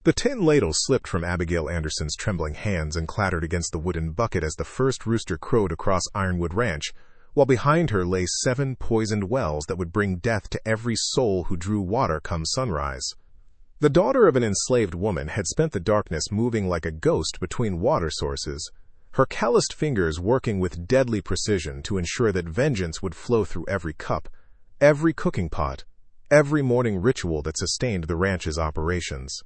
The tin ladle slipped from Abigail Anderson's trembling hands and clattered against the wooden bucket as the first rooster crowed across Ironwood Ranch, while behind her lay 7 poisoned wells that would bring death to every soul who drew water come sunrise. The daughter of an enslaved woman had spent the darkness moving like a ghost between water sources, her calloused fingers working with deadly precision to ensure that vengeance would flow through every cup, every cooking pot, every morning ritual that sustained the ranch's operations.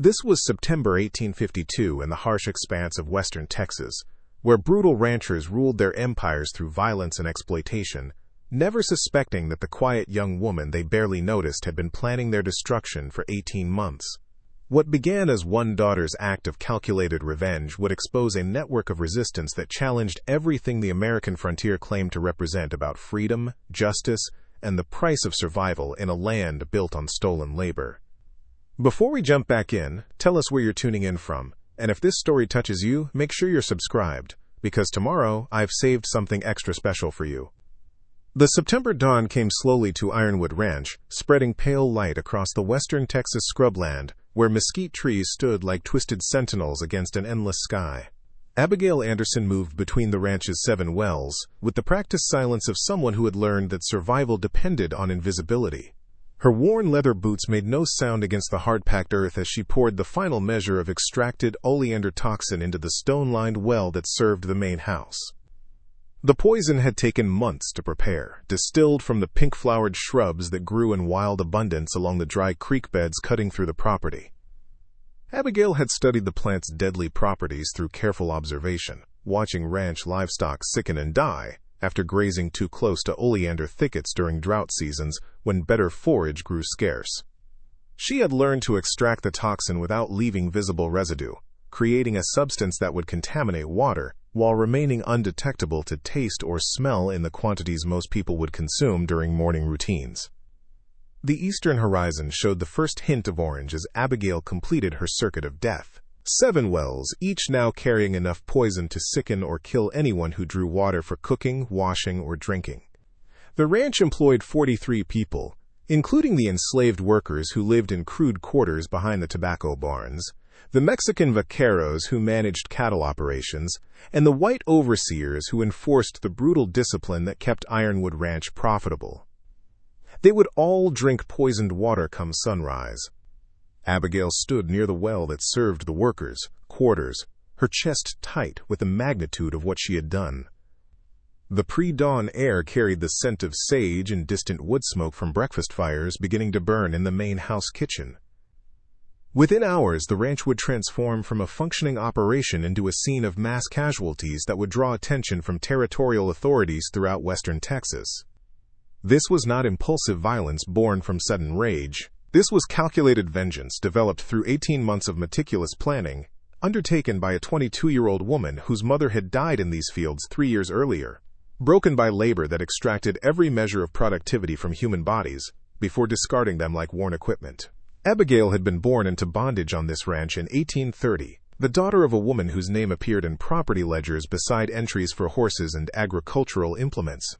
This was September 1852 in the harsh expanse of western Texas, where brutal ranchers ruled their empires through violence and exploitation, never suspecting that the quiet young woman they barely noticed had been planning their destruction for 18 months. What began as one daughter's act of calculated revenge would expose a network of resistance that challenged everything the American frontier claimed to represent about freedom, justice, and the price of survival in a land built on stolen labor. Before we jump back in, tell us where you're tuning in from, and if this story touches you, make sure you're subscribed, because tomorrow I've saved something extra special for you. The September dawn came slowly to Ironwood Ranch, spreading pale light across the western Texas scrubland, where mesquite trees stood like twisted sentinels against an endless sky. Abigail Anderson moved between the ranch's 7 wells, with the practiced silence of someone who had learned that survival depended on invisibility. Her worn leather boots made no sound against the hard-packed earth as she poured the final measure of extracted oleander toxin into the stone-lined well that served the main house. The poison had taken months to prepare, distilled from the pink-flowered shrubs that grew in wild abundance along the dry creek beds cutting through the property. Abigail had studied the plant's deadly properties through careful observation, watching ranch livestock sicken and die after grazing too close to oleander thickets during drought seasons when better forage grew scarce. She had learned to extract the toxin without leaving visible residue, creating a substance that would contaminate water while remaining undetectable to taste or smell in the quantities most people would consume during morning routines. The eastern horizon showed the first hint of orange as Abigail completed her circuit of death. 7 wells, each now carrying enough poison to sicken or kill anyone who drew water for cooking, washing, or drinking. The ranch employed 43 people, including the enslaved workers who lived in crude quarters behind the tobacco barns, the Mexican vaqueros who managed cattle operations, and the white overseers who enforced the brutal discipline that kept Ironwood Ranch profitable. They would all drink poisoned water come sunrise. Abigail stood near the well that served the workers' quarters, her chest tight with the magnitude of what she had done. The pre-dawn air carried the scent of sage and distant wood smoke from breakfast fires beginning to burn in the main house kitchen. Within hours, the ranch would transform from a functioning operation into a scene of mass casualties that would draw attention from territorial authorities throughout western Texas. This was not impulsive violence born from sudden rage. This was calculated vengeance developed through 18 months of meticulous planning, undertaken by a 22-year-old woman whose mother had died in these fields 3 years earlier, broken by labor that extracted every measure of productivity from human bodies before discarding them like worn equipment. Abigail had been born into bondage on this ranch in 1830, the daughter of a woman whose name appeared in property ledgers beside entries for horses and agricultural implements.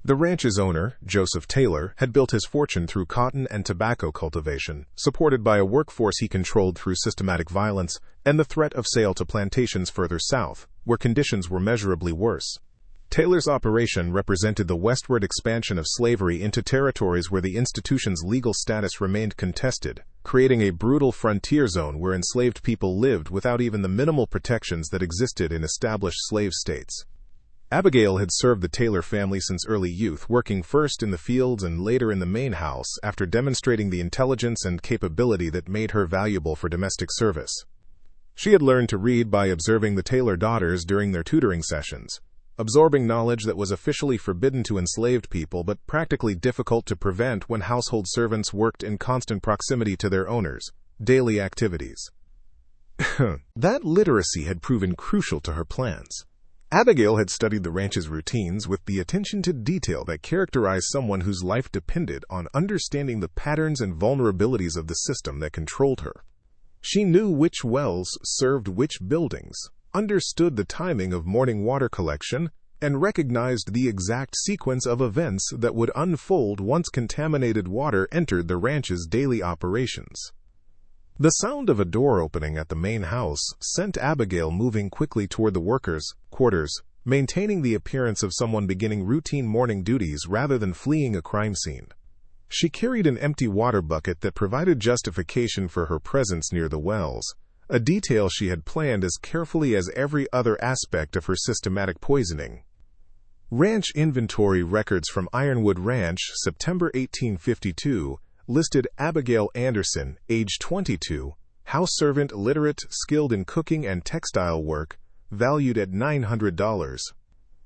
The ranch's owner, Joseph Taylor, had built his fortune through cotton and tobacco cultivation, supported by a workforce he controlled through systematic violence and the threat of sale to plantations further south, where conditions were measurably worse. Taylor's operation represented the westward expansion of slavery into territories where the institution's legal status remained contested, creating a brutal frontier zone where enslaved people lived without even the minimal protections that existed in established slave states. Abigail had served the Taylor family since early youth, working first in the fields and later in the main house after demonstrating the intelligence and capability that made her valuable for domestic service. She had learned to read by observing the Taylor daughters during their tutoring sessions, absorbing knowledge that was officially forbidden to enslaved people but practically difficult to prevent when household servants worked in constant proximity to their owners' daily activities. That literacy had proven crucial to her plans. Abigail had studied the ranch's routines with the attention to detail that characterized someone whose life depended on understanding the patterns and vulnerabilities of the system that controlled her. She knew which wells served which buildings, understood the timing of morning water collection, and recognized the exact sequence of events that would unfold once contaminated water entered the ranch's daily operations. The sound of a door opening at the main house sent Abigail moving quickly toward the workers' quarters, maintaining the appearance of someone beginning routine morning duties rather than fleeing a crime scene. She carried an empty water bucket that provided justification for her presence near the wells, a detail she had planned as carefully as every other aspect of her systematic poisoning. Ranch inventory records from Ironwood Ranch, September 1852, listed Abigail Anderson, age 22, house servant, literate, skilled in cooking and textile work, valued at $900.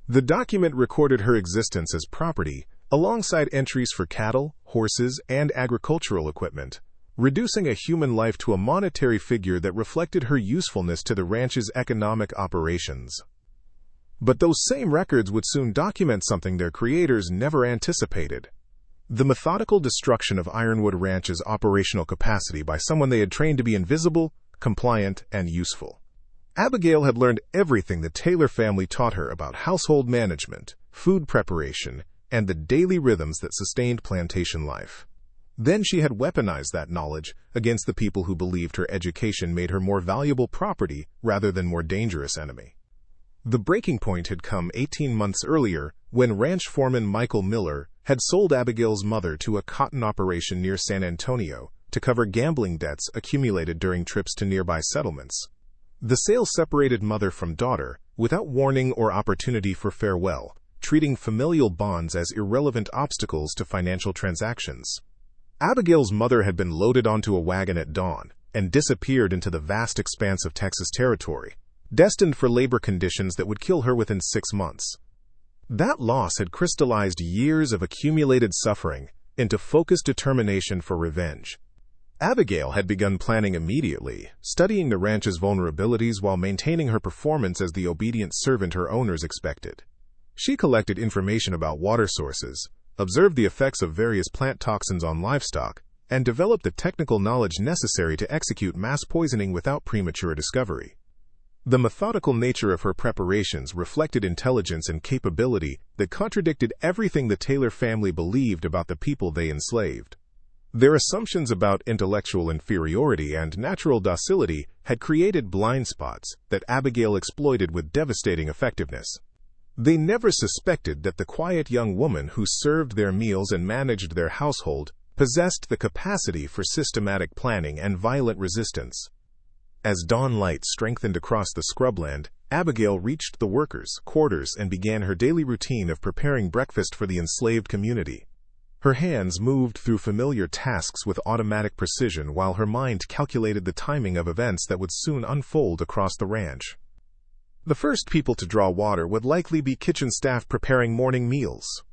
The document recorded her existence as property, alongside entries for cattle, horses, and agricultural equipment, reducing a human life to a monetary figure that reflected her usefulness to the ranch's economic operations. But those same records would soon document something their creators never anticipated: the methodical destruction of Ironwood Ranch's operational capacity by someone they had trained to be invisible, compliant, and useful. Abigail had learned everything the Taylor family taught her about household management, food preparation, and the daily rhythms that sustained plantation life. Then she had weaponized that knowledge against the people who believed her education made her more valuable property rather than more dangerous enemy. The breaking point had come 18 months earlier when ranch foreman Michael Miller had sold Abigail's mother to a cotton operation near San Antonio to cover gambling debts accumulated during trips to nearby settlements. The sale separated mother from daughter without warning or opportunity for farewell, treating familial bonds as irrelevant obstacles to financial transactions. Abigail's mother had been loaded onto a wagon at dawn and disappeared into the vast expanse of Texas territory, destined for labor conditions that would kill her within 6 months. That loss had crystallized years of accumulated suffering into focused determination for revenge. Abigail had begun planning immediately, studying the ranch's vulnerabilities while maintaining her performance as the obedient servant her owners expected. She collected information about water sources, observed the effects of various plant toxins on livestock, and developed the technical knowledge necessary to execute mass poisoning without premature discovery. The methodical nature of her preparations reflected intelligence and capability that contradicted everything the Taylor family believed about the people they enslaved. Their assumptions about intellectual inferiority and natural docility had created blind spots that Abigail exploited with devastating effectiveness. They never suspected that the quiet young woman who served their meals and managed their household possessed the capacity for systematic planning and violent resistance. As dawn light strengthened across the scrubland, Abigail reached the workers' quarters and began her daily routine of preparing breakfast for the enslaved community. Her hands moved through familiar tasks with automatic precision while her mind calculated the timing of events that would soon unfold across the ranch. The first people to draw water would likely be kitchen staff preparing morning meals.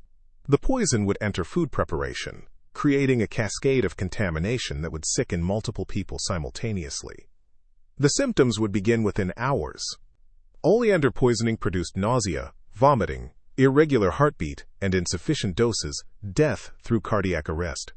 The poison would enter food preparation, creating a cascade of contamination that would sicken multiple people simultaneously. The symptoms would begin within hours. Oleander poisoning produced nausea, vomiting, irregular heartbeat, and in sufficient doses, death through cardiac arrest.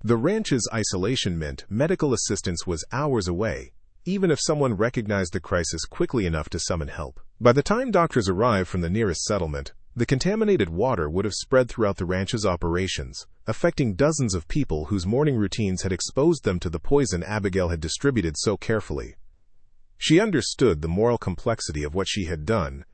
The ranch's isolation meant medical assistance was hours away, even if someone recognized the crisis quickly enough to summon help. By the time doctors arrived from the nearest settlement, the contaminated water would have spread throughout the ranch's operations, affecting dozens of people whose morning routines had exposed them to the poison Abigail had distributed so carefully. She understood the moral complexity of what she had done.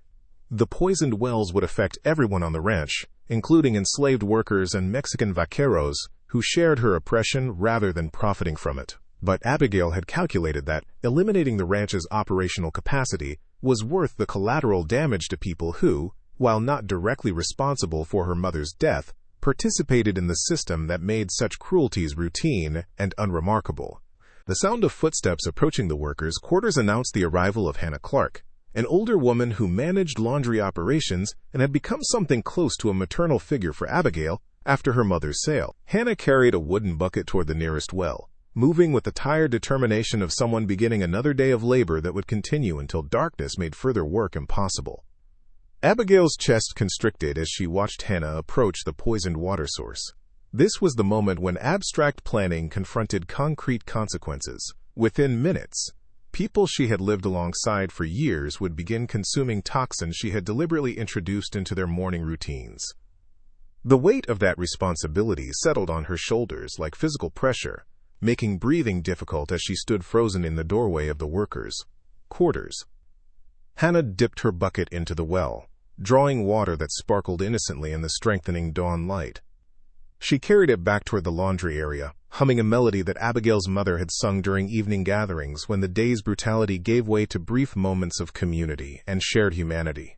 The poisoned wells would affect everyone on the ranch, including enslaved workers and Mexican vaqueros who shared her oppression rather than profiting from it. But Abigail had calculated that eliminating the ranch's operational capacity was worth the collateral damage to people who, while not directly responsible for her mother's death, participated in the system that made such cruelties routine and unremarkable. The sound of footsteps approaching the workers' quarters announced the arrival of Hannah Clark, an older woman who managed laundry operations and had become something close to a maternal figure for Abigail after her mother's sale. Hannah carried a wooden bucket toward the nearest well, moving with the tired determination of someone beginning another day of labor that would continue until darkness made further work impossible. Abigail's chest constricted as she watched Hannah approach the poisoned water source. This was the moment when abstract planning confronted concrete consequences. Within minutes, people she had lived alongside for years would begin consuming toxins she had deliberately introduced into their morning routines. The weight of that responsibility settled on her shoulders like physical pressure, making breathing difficult as she stood frozen in the doorway of the workers' quarters. Hannah dipped her bucket into the well, drawing water that sparkled innocently in the strengthening dawn light. She carried it back toward the laundry area, humming a melody that Abigail's mother had sung during evening gatherings when the day's brutality gave way to brief moments of community and shared humanity.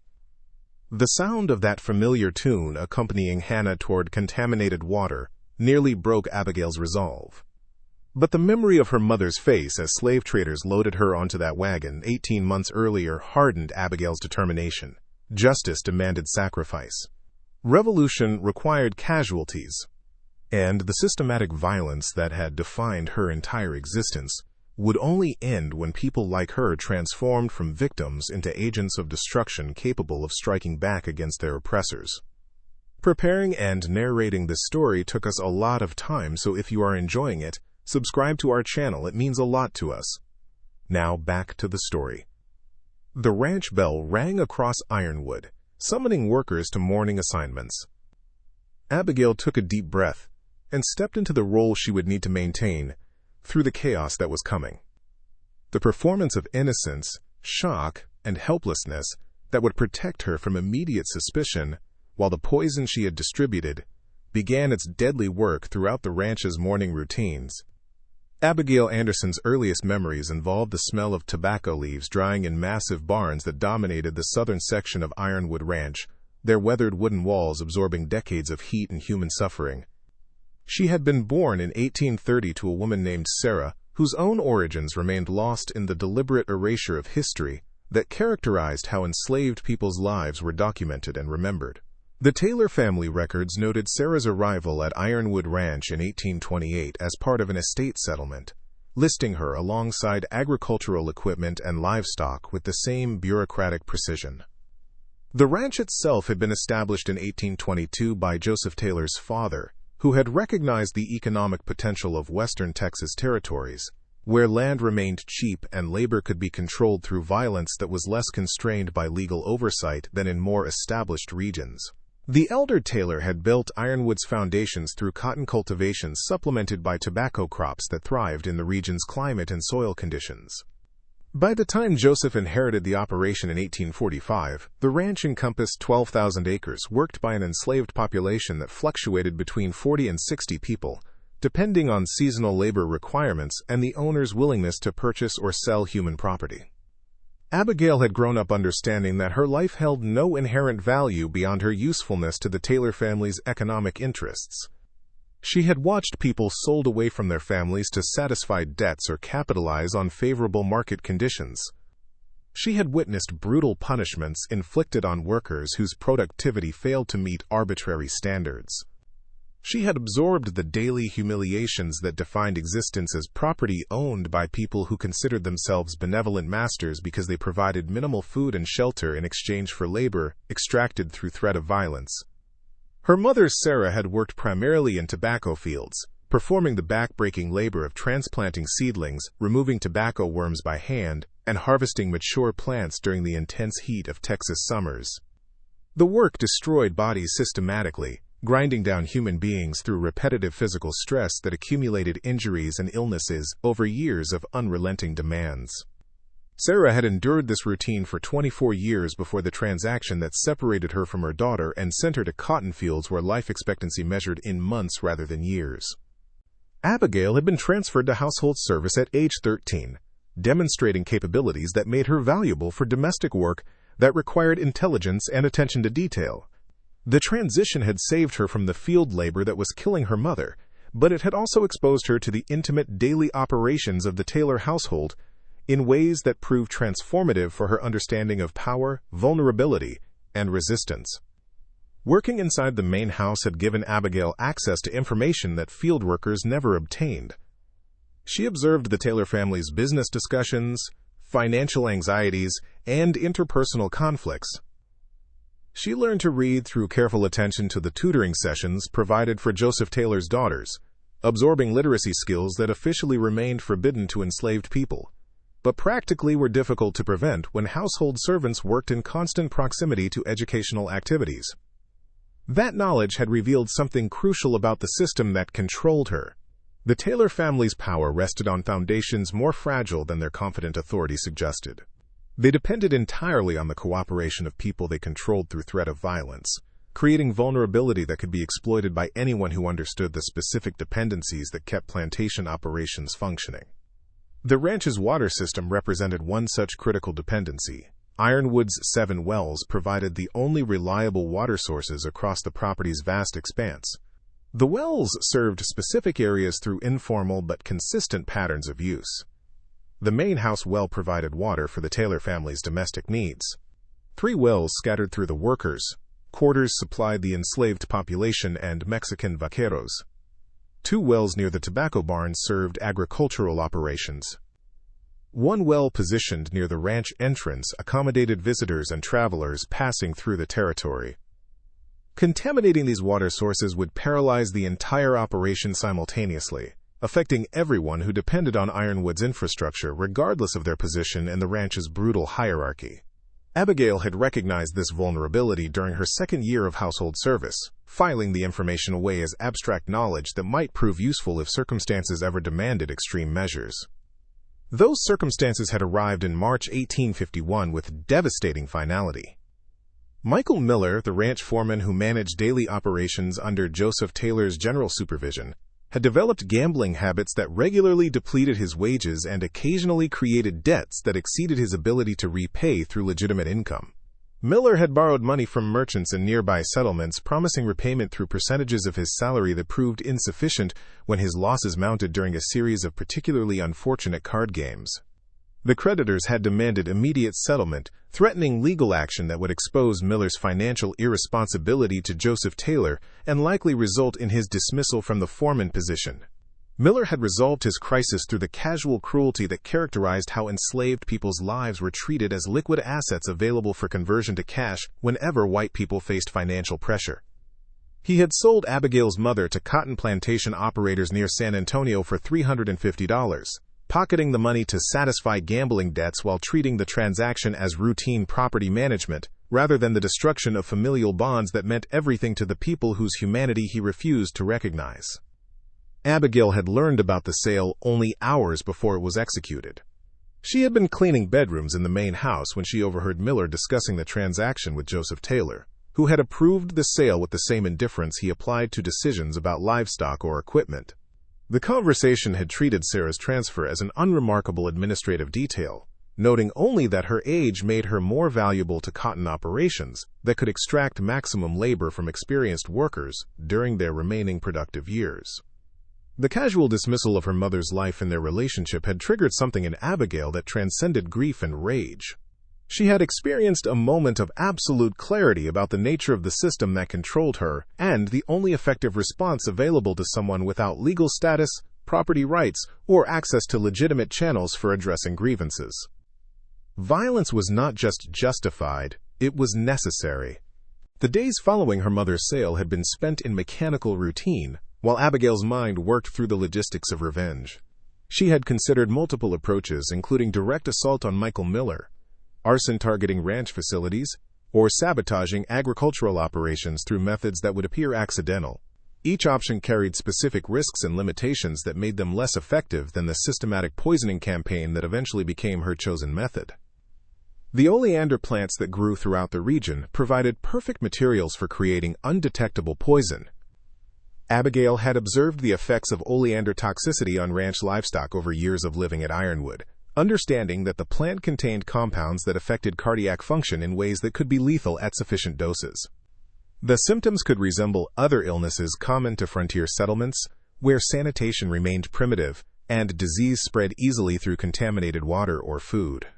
The sound of that familiar tune accompanying Hannah toward contaminated water nearly broke Abigail's resolve. But the memory of her mother's face as slave traders loaded her onto that wagon 18 months earlier hardened Abigail's determination. Justice demanded sacrifice. Revolution required casualties. And the systematic violence that had defined her entire existence would only end when people like her transformed from victims into agents of destruction capable of striking back against their oppressors. Preparing and narrating this story took us a lot of time, so if you are enjoying it, subscribe to our channel. It means a lot to us. Now back to the story. The ranch bell rang across Ironwood, summoning workers to morning assignments. Abigail took a deep breath and stepped into the role she would need to maintain through the chaos that was coming. The performance of innocence, shock, and helplessness that would protect her from immediate suspicion while the poison she had distributed began its deadly work throughout the ranch's morning routines. Abigail Anderson's earliest memories involved the smell of tobacco leaves drying in massive barns that dominated the southern section of Ironwood Ranch, their weathered wooden walls absorbing decades of heat and human suffering. She had been born in 1830 to a woman named Sarah, whose own origins remained lost in the deliberate erasure of history that characterized how enslaved people's lives were documented and remembered. The Taylor family records noted Sarah's arrival at Ironwood Ranch in 1828 as part of an estate settlement, listing her alongside agricultural equipment and livestock with the same bureaucratic precision. The ranch itself had been established in 1822 by Joseph Taylor's father, who had recognized the economic potential of western Texas territories, where land remained cheap and labor could be controlled through violence that was less constrained by legal oversight than in more established regions. The elder Taylor had built Ironwood's foundations through cotton cultivation supplemented by tobacco crops that thrived in the region's climate and soil conditions. By the time Joseph inherited the operation in 1845, the ranch encompassed 12,000 acres worked by an enslaved population that fluctuated between 40 and 60 people, depending on seasonal labor requirements and the owner's willingness to purchase or sell human property. Abigail had grown up understanding that her life held no inherent value beyond her usefulness to the Taylor family's economic interests. She had watched people sold away from their families to satisfy debts or capitalize on favorable market conditions. She had witnessed brutal punishments inflicted on workers whose productivity failed to meet arbitrary standards. She had absorbed the daily humiliations that defined existence as property owned by people who considered themselves benevolent masters because they provided minimal food and shelter in exchange for labor extracted through threat of violence. Her mother, Sarah, had worked primarily in tobacco fields, performing the back-breaking labor of transplanting seedlings, removing tobacco worms by hand, and harvesting mature plants during the intense heat of Texas summers. The work destroyed bodies systematically, grinding down human beings through repetitive physical stress that accumulated injuries and illnesses over years of unrelenting demands. Sarah had endured this routine for 24 years before the transaction that separated her from her daughter and sent her to cotton fields where life expectancy measured in months rather than years. Abigail had been transferred to household service at age 13, demonstrating capabilities that made her valuable for domestic work that required intelligence and attention to detail. The transition had saved her from the field labor that was killing her mother, but it had also exposed her to the intimate daily operations of the Taylor household in ways that proved transformative for her understanding of power, vulnerability, and resistance. Working inside the main house had given Abigail access to information that field workers never obtained. She observed the Taylor family's business discussions, financial anxieties, and interpersonal conflicts. She learned to read through careful attention to the tutoring sessions provided for Joseph Taylor's daughters, absorbing literacy skills that officially remained forbidden to enslaved people, but practically were difficult to prevent when household servants worked in constant proximity to educational activities. That knowledge had revealed something crucial about the system that controlled her. The Taylor family's power rested on foundations more fragile than their confident authority suggested. They depended entirely on the cooperation of people they controlled through threat of violence, creating vulnerability that could be exploited by anyone who understood the specific dependencies that kept plantation operations functioning. The ranch's water system represented one such critical dependency. Ironwood's 7 wells provided the only reliable water sources across the property's vast expanse. The wells served specific areas through informal but consistent patterns of use. The main house well provided water for the Taylor family's domestic needs. 3 wells scattered through the workers' quarters supplied the enslaved population and Mexican vaqueros. 2 wells near the tobacco barns served agricultural operations. 1 well positioned near the ranch entrance accommodated visitors and travelers passing through the territory. Contaminating these water sources would paralyze the entire operation simultaneously, affecting everyone who depended on Ironwood's infrastructure regardless of their position in the ranch's brutal hierarchy. Abigail had recognized this vulnerability during her 2nd year of household service, filing the information away as abstract knowledge that might prove useful if circumstances ever demanded extreme measures. Those circumstances had arrived in March 1851 with devastating finality. Michael Miller, the ranch foreman who managed daily operations under Joseph Taylor's general supervision, had developed gambling habits that regularly depleted his wages and occasionally created debts that exceeded his ability to repay through legitimate income. Miller had borrowed money from merchants in nearby settlements, promising repayment through percentages of his salary that proved insufficient when his losses mounted during a series of particularly unfortunate card games. The creditors had demanded immediate settlement, threatening legal action that would expose Miller's financial irresponsibility to Joseph Taylor and likely result in his dismissal from the foreman position. Miller had resolved his crisis through the casual cruelty that characterized how enslaved people's lives were treated as liquid assets available for conversion to cash whenever white people faced financial pressure. He had sold Abigail's mother to cotton plantation operators near San Antonio for $350. Pocketing the money to satisfy gambling debts while treating the transaction as routine property management, rather than the destruction of familial bonds that meant everything to the people whose humanity he refused to recognize. Abigail had learned about the sale only hours before it was executed. She had been cleaning bedrooms in the main house when she overheard Miller discussing the transaction with Joseph Taylor, who had approved the sale with the same indifference he applied to decisions about livestock or equipment. The conversation had treated Sarah's transfer as an unremarkable administrative detail, noting only that her age made her more valuable to cotton operations that could extract maximum labor from experienced workers during their remaining productive years. The casual dismissal of her mother's life in their relationship had triggered something in Abigail that transcended grief and rage. She had experienced a moment of absolute clarity about the nature of the system that controlled her and the only effective response available to someone without legal status, property rights, or access to legitimate channels for addressing grievances. Violence was not just justified, it was necessary. The days following her mother's sale had been spent in mechanical routine, while Abigail's mind worked through the logistics of revenge. She had considered multiple approaches, including direct assault on Michael Miller, arson targeting ranch facilities, or sabotaging agricultural operations through methods that would appear accidental. Each option carried specific risks and limitations that made them less effective than the systematic poisoning campaign that eventually became her chosen method. The oleander plants that grew throughout the region provided perfect materials for creating undetectable poison. Abigail had observed the effects of oleander toxicity on ranch livestock over years of living at Ironwood, understanding that the plant contained compounds that affected cardiac function in ways that could be lethal at sufficient doses. The symptoms could resemble other illnesses common to frontier settlements, where sanitation remained primitive and disease spread easily through contaminated water or food.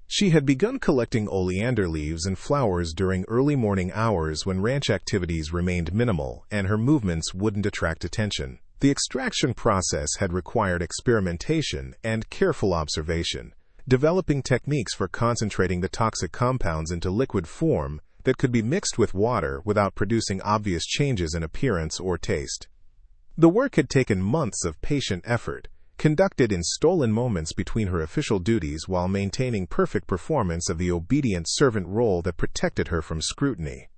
She had begun collecting oleander leaves and flowers during early morning hours when ranch activities remained minimal and her movements wouldn't attract attention. The extraction process had required experimentation and careful observation, developing techniques for concentrating the toxic compounds into liquid form that could be mixed with water without producing obvious changes in appearance or taste. The work had taken months of patient effort, conducted in stolen moments between her official duties while maintaining perfect performance of the obedient servant role that protected her from scrutiny.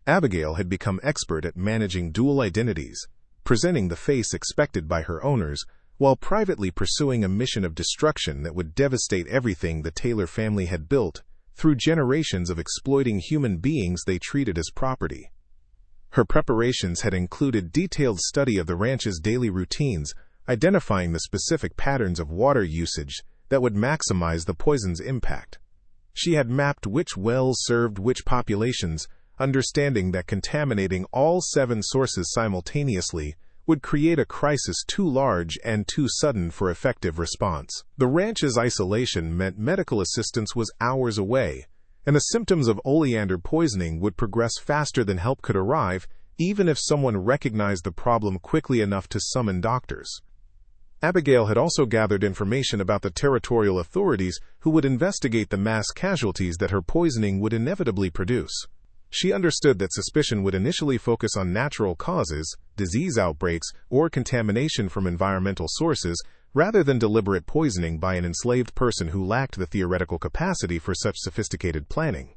Abigail had become expert at managing dual identities, presenting the face expected by her owners, while privately pursuing a mission of destruction that would devastate everything the Taylor family had built through generations of exploiting human beings they treated as property. Her preparations had included detailed study of the ranch's daily routines, identifying the specific patterns of water usage that would maximize the poison's impact. She had mapped which wells served which populations, understanding that contaminating all 7 sources simultaneously would create a crisis too large and too sudden for effective response. The ranch's isolation meant medical assistance was hours away, and the symptoms of oleander poisoning would progress faster than help could arrive, even if someone recognized the problem quickly enough to summon doctors. Abigail had also gathered information about the territorial authorities who would investigate the mass casualties that her poisoning would inevitably produce. She understood that suspicion would initially focus on natural causes, disease outbreaks, or contamination from environmental sources, rather than deliberate poisoning by an enslaved person who lacked the theoretical capacity for such sophisticated planning.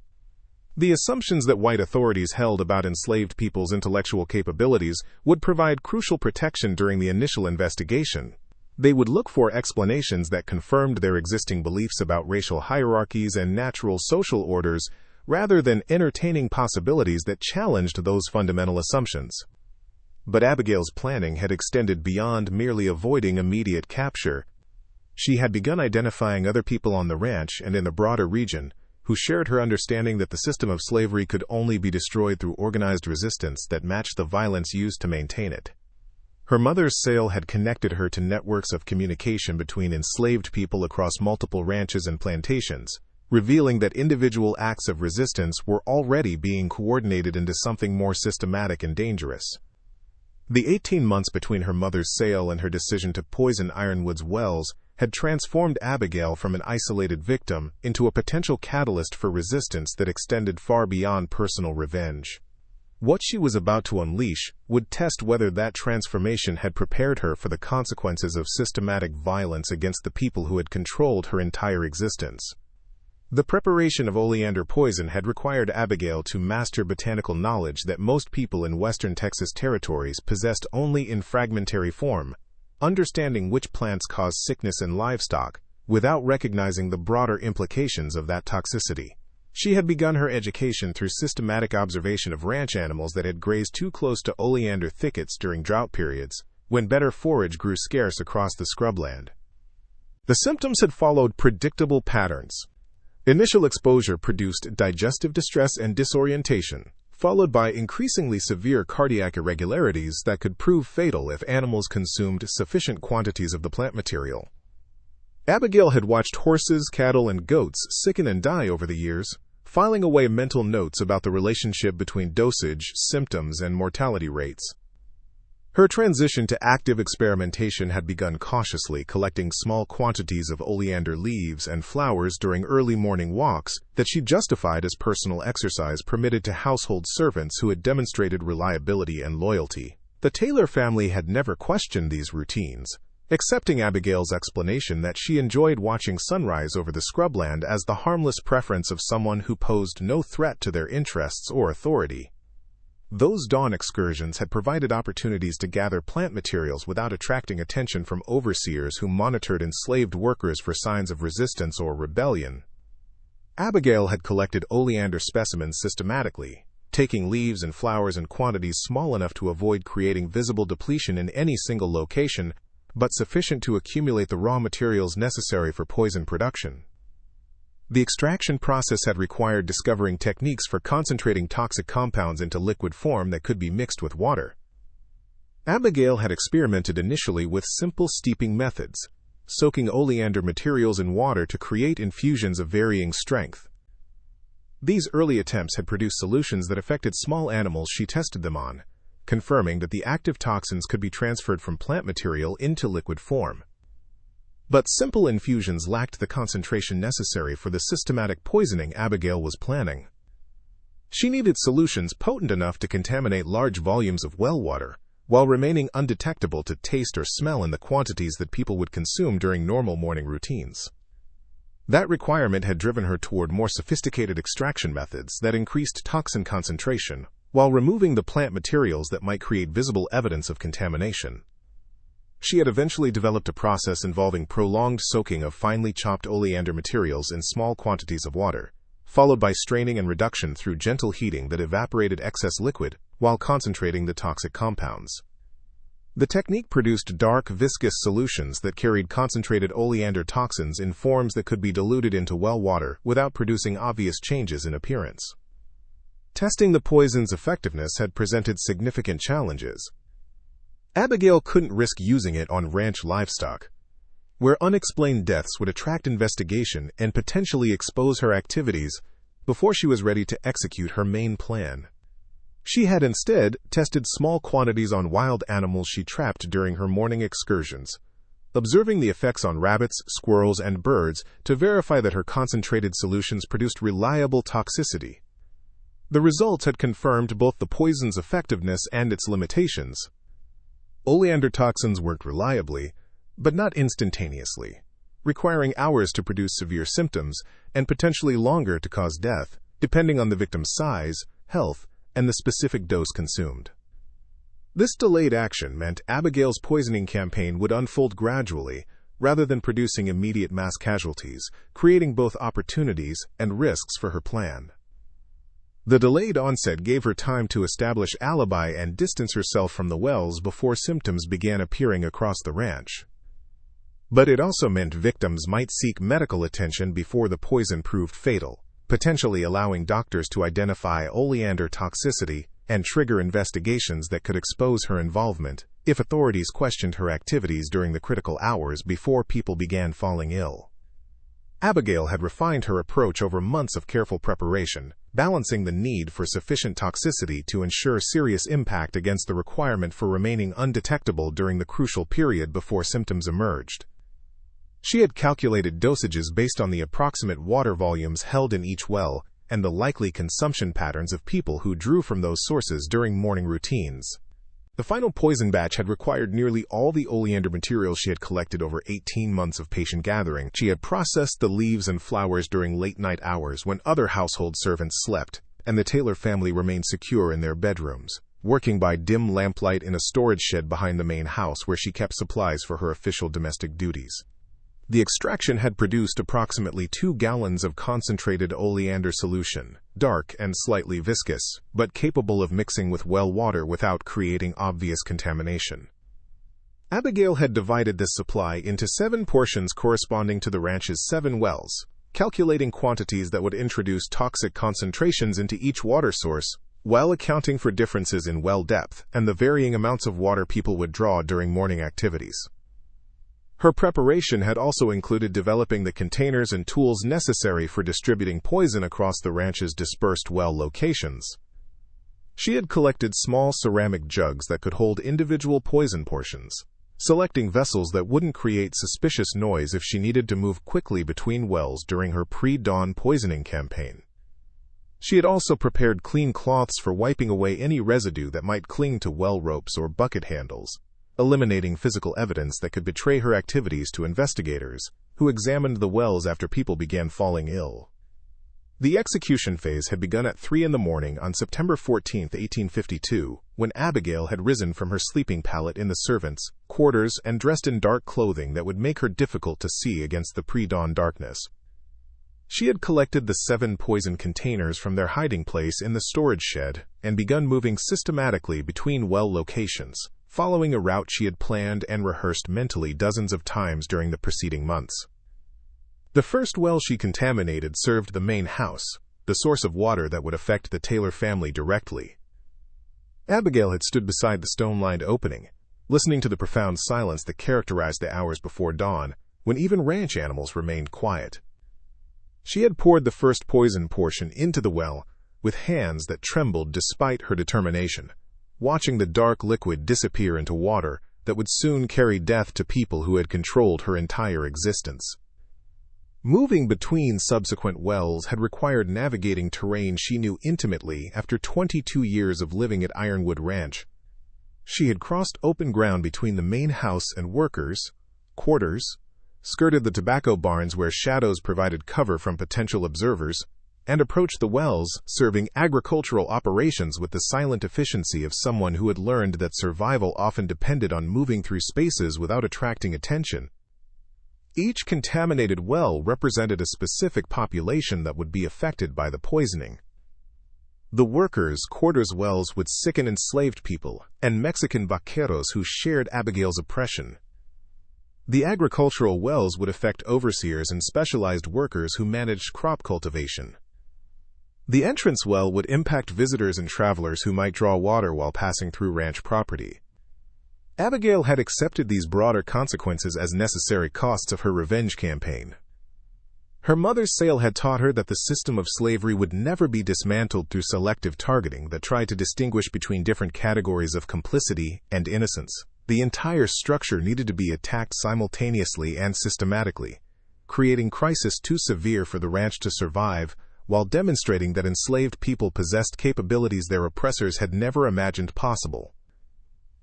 The assumptions that white authorities held about enslaved people's intellectual capabilities would provide crucial protection during the initial investigation. They would look for explanations that confirmed their existing beliefs about racial hierarchies and natural social orders, rather than entertaining possibilities that challenged those fundamental assumptions. But Abigail's planning had extended beyond merely avoiding immediate capture. She had begun identifying other people on the ranch and in the broader region who shared her understanding that the system of slavery could only be destroyed through organized resistance that matched the violence used to maintain it. Her mother's sale had connected her to networks of communication between enslaved people across multiple ranches and plantations, revealing that individual acts of resistance were already being coordinated into something more systematic and dangerous. The 18 months between her mother's sale and her decision to poison Ironwood's wells had transformed Abigail from an isolated victim into a potential catalyst for resistance that extended far beyond personal revenge. What she was about to unleash would test whether that transformation had prepared her for the consequences of systematic violence against the people who had controlled her entire existence. The preparation of oleander poison had required Abigail to master botanical knowledge that most people in western Texas territories possessed only in fragmentary form, understanding which plants cause sickness in livestock, without recognizing the broader implications of that toxicity. She had begun her education through systematic observation of ranch animals that had grazed too close to oleander thickets during drought periods, when better forage grew scarce across the scrubland. The symptoms had followed predictable patterns. Initial exposure produced digestive distress and disorientation, followed by increasingly severe cardiac irregularities that could prove fatal if animals consumed sufficient quantities of the plant material. Abigail had watched horses, cattle, and goats sicken and die over the years, filing away mental notes about the relationship between dosage, symptoms, and mortality rates. Her transition to active experimentation had begun cautiously, collecting small quantities of oleander leaves and flowers during early morning walks that she justified as personal exercise permitted to household servants who had demonstrated reliability and loyalty. The Taylor family had never questioned these routines, accepting Abigail's explanation that she enjoyed watching sunrise over the scrubland as the harmless preference of someone who posed no threat to their interests or authority. Those dawn excursions had provided opportunities to gather plant materials without attracting attention from overseers who monitored enslaved workers for signs of resistance or rebellion. Abigail had collected oleander specimens systematically, taking leaves and flowers in quantities small enough to avoid creating visible depletion in any single location, but sufficient to accumulate the raw materials necessary for poison production. The extraction process had required discovering techniques for concentrating toxic compounds into liquid form that could be mixed with water. Abigail had experimented initially with simple steeping methods, soaking oleander materials in water to create infusions of varying strength. These early attempts had produced solutions that affected small animals she tested them on, confirming that the active toxins could be transferred from plant material into liquid form. But simple infusions lacked the concentration necessary for the systematic poisoning Abigail was planning. She needed solutions potent enough to contaminate large volumes of well water, while remaining undetectable to taste or smell in the quantities that people would consume during normal morning routines. That requirement had driven her toward more sophisticated extraction methods that increased toxin concentration, while removing the plant materials that might create visible evidence of contamination. She had eventually developed a process involving prolonged soaking of finely chopped oleander materials in small quantities of water, followed by straining and reduction through gentle heating that evaporated excess liquid while concentrating the toxic compounds. The technique produced dark, viscous solutions that carried concentrated oleander toxins in forms that could be diluted into well water without producing obvious changes in appearance. Testing the poison's effectiveness had presented significant challenges. Abigail couldn't risk using it on ranch livestock, where unexplained deaths would attract investigation and potentially expose her activities before she was ready to execute her main plan. She had instead tested small quantities on wild animals she trapped during her morning excursions, observing the effects on rabbits, squirrels, and birds to verify that her concentrated solutions produced reliable toxicity. The results had confirmed both the poison's effectiveness and its limitations. Oleander toxins worked reliably, but not instantaneously, requiring hours to produce severe symptoms and potentially longer to cause death, depending on the victim's size, health, and the specific dose consumed. This delayed action meant Abigail's poisoning campaign would unfold gradually, rather than producing immediate mass casualties, creating both opportunities and risks for her plan. The delayed onset gave her time to establish alibi and distance herself from the wells before symptoms began appearing across the ranch. But it also meant victims might seek medical attention before the poison proved fatal, potentially allowing doctors to identify oleander toxicity and trigger investigations that could expose her involvement if authorities questioned her activities during the critical hours before people began falling ill. Abigail had refined her approach over months of careful preparation, balancing the need for sufficient toxicity to ensure serious impact against the requirement for remaining undetectable during the crucial period before symptoms emerged. She had calculated dosages based on the approximate water volumes held in each well and the likely consumption patterns of people who drew from those sources during morning routines. The final poison batch had required nearly all the oleander material she had collected over 18 months of patient gathering. She had processed the leaves and flowers during late-night hours when other household servants slept, and the Taylor family remained secure in their bedrooms, working by dim lamplight in a storage shed behind the main house where she kept supplies for her official domestic duties. The extraction had produced approximately 2 gallons of concentrated oleander solution, dark and slightly viscous, but capable of mixing with well water without creating obvious contamination. Abigail had divided this supply into 7 portions corresponding to the ranch's 7 wells, calculating quantities that would introduce toxic concentrations into each water source, while accounting for differences in well depth and the varying amounts of water people would draw during morning activities. Her preparation had also included developing the containers and tools necessary for distributing poison across the ranch's dispersed well locations. She had collected small ceramic jugs that could hold individual poison portions, selecting vessels that wouldn't create suspicious noise if she needed to move quickly between wells during her pre-dawn poisoning campaign. She had also prepared clean cloths for wiping away any residue that might cling to well ropes or bucket handles, eliminating physical evidence that could betray her activities to investigators, who examined the wells after people began falling ill. The execution phase had begun at 3 a.m. on September 14, 1852, when Abigail had risen from her sleeping pallet in the servants' quarters and dressed in dark clothing that would make her difficult to see against the pre-dawn darkness. She had collected the 7 poison containers from their hiding place in the storage shed and begun moving systematically between well locations, following a route she had planned and rehearsed mentally dozens of times during the preceding months. The first well she contaminated served the main house, the source of water that would affect the Taylor family directly. Abigail had stood beside the stone-lined opening, listening to the profound silence that characterized the hours before dawn, when even ranch animals remained quiet. She had poured the first poison portion into the well with hands that trembled despite her determination, watching the dark liquid disappear into water that would soon carry death to people who had controlled her entire existence. Moving between subsequent wells had required navigating terrain she knew intimately after 22 years of living at Ironwood Ranch. She had crossed open ground between the main house and workers' quarters, skirted the tobacco barns where shadows provided cover from potential observers, and approached the wells, serving agricultural operations with the silent efficiency of someone who had learned that survival often depended on moving through spaces without attracting attention. Each contaminated well represented a specific population that would be affected by the poisoning. The workers' quarters wells would sicken enslaved people and Mexican vaqueros who shared Abigail's oppression. The agricultural wells would affect overseers and specialized workers who managed crop cultivation. The entrance well would impact visitors and travelers who might draw water while passing through ranch property. Abigail had accepted these broader consequences as necessary costs of her revenge campaign. Her mother's sale had taught her that the system of slavery would never be dismantled through selective targeting that tried to distinguish between different categories of complicity and innocence. The entire structure needed to be attacked simultaneously and systematically, creating crisis too severe for the ranch to survive, while demonstrating that enslaved people possessed capabilities their oppressors had never imagined possible.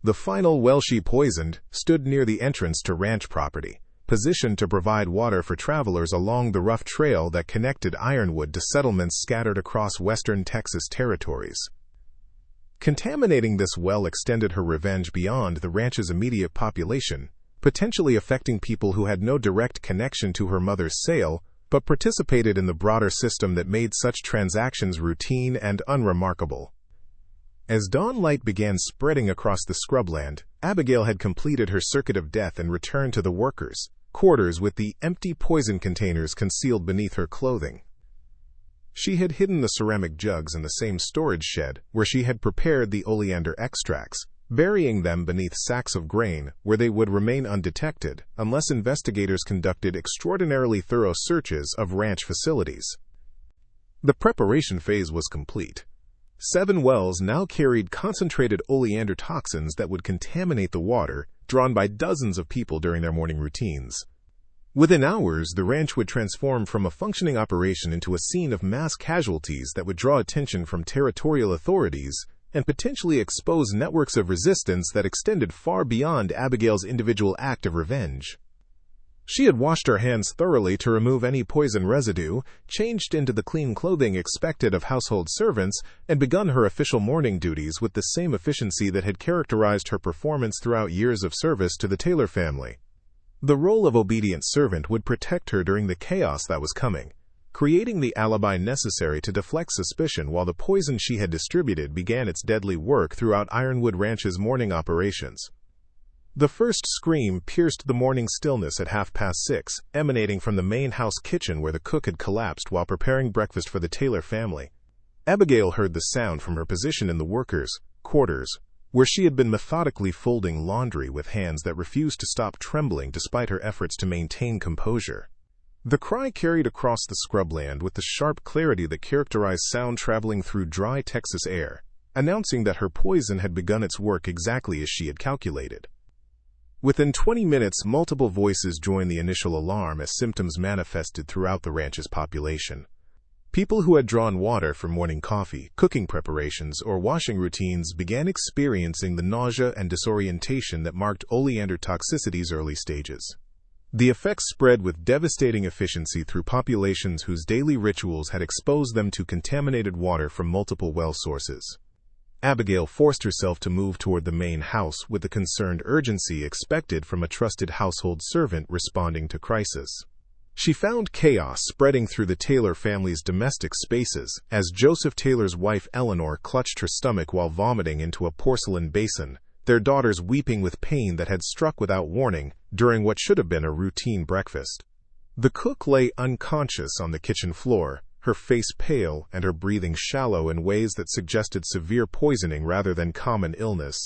The final well she poisoned stood near the entrance to ranch property, positioned to provide water for travelers along the rough trail that connected Ironwood to settlements scattered across western Texas territories. Contaminating this well extended her revenge beyond the ranch's immediate population, potentially affecting people who had no direct connection to her mother's sale, but participated in the broader system that made such transactions routine and unremarkable. As dawn light began spreading across the scrubland, Abigail had completed her circuit of death and returned to the workers' quarters with the empty poison containers concealed beneath her clothing. She had hidden the ceramic jugs in the same storage shed where she had prepared the oleander extracts, burying them beneath sacks of grain where they would remain undetected unless investigators conducted extraordinarily thorough searches of ranch facilities. The preparation phase was complete. 7 wells now carried concentrated oleander toxins that would contaminate the water drawn by dozens of people during their morning routines. Within hours, the ranch would transform from a functioning operation into a scene of mass casualties that would draw attention from territorial authorities and potentially expose networks of resistance that extended far beyond Abigail's individual act of revenge. She had washed her hands thoroughly to remove any poison residue, changed into the clean clothing expected of household servants, and begun her official morning duties with the same efficiency that had characterized her performance throughout years of service to the Taylor family. The role of obedient servant would protect her during the chaos that was coming, creating the alibi necessary to deflect suspicion while the poison she had distributed began its deadly work throughout Ironwood Ranch's morning operations. The first scream pierced the morning stillness at 6:30, emanating from the main house kitchen where the cook had collapsed while preparing breakfast for the Taylor family. Abigail heard the sound from her position in the workers' quarters, where she had been methodically folding laundry with hands that refused to stop trembling despite her efforts to maintain composure. The cry carried across the scrubland with the sharp clarity that characterized sound traveling through dry Texas air, announcing that her poison had begun its work exactly as she had calculated. Within 20 minutes, multiple voices joined the initial alarm as symptoms manifested throughout the ranch's population. People who had drawn water for morning coffee, cooking preparations, or washing routines began experiencing the nausea and disorientation that marked oleander toxicity's early stages. The effects spread with devastating efficiency through populations whose daily rituals had exposed them to contaminated water from multiple well sources. Abigail forced herself to move toward the main house with the concerned urgency expected from a trusted household servant responding to crisis. She found chaos spreading through the Taylor family's domestic spaces as Joseph Taylor's wife Eleanor clutched her stomach while vomiting into a porcelain basin, their daughters weeping with pain that had struck without warning during what should have been a routine breakfast. The cook lay unconscious on the kitchen floor, her face pale and her breathing shallow in ways that suggested severe poisoning rather than common illness.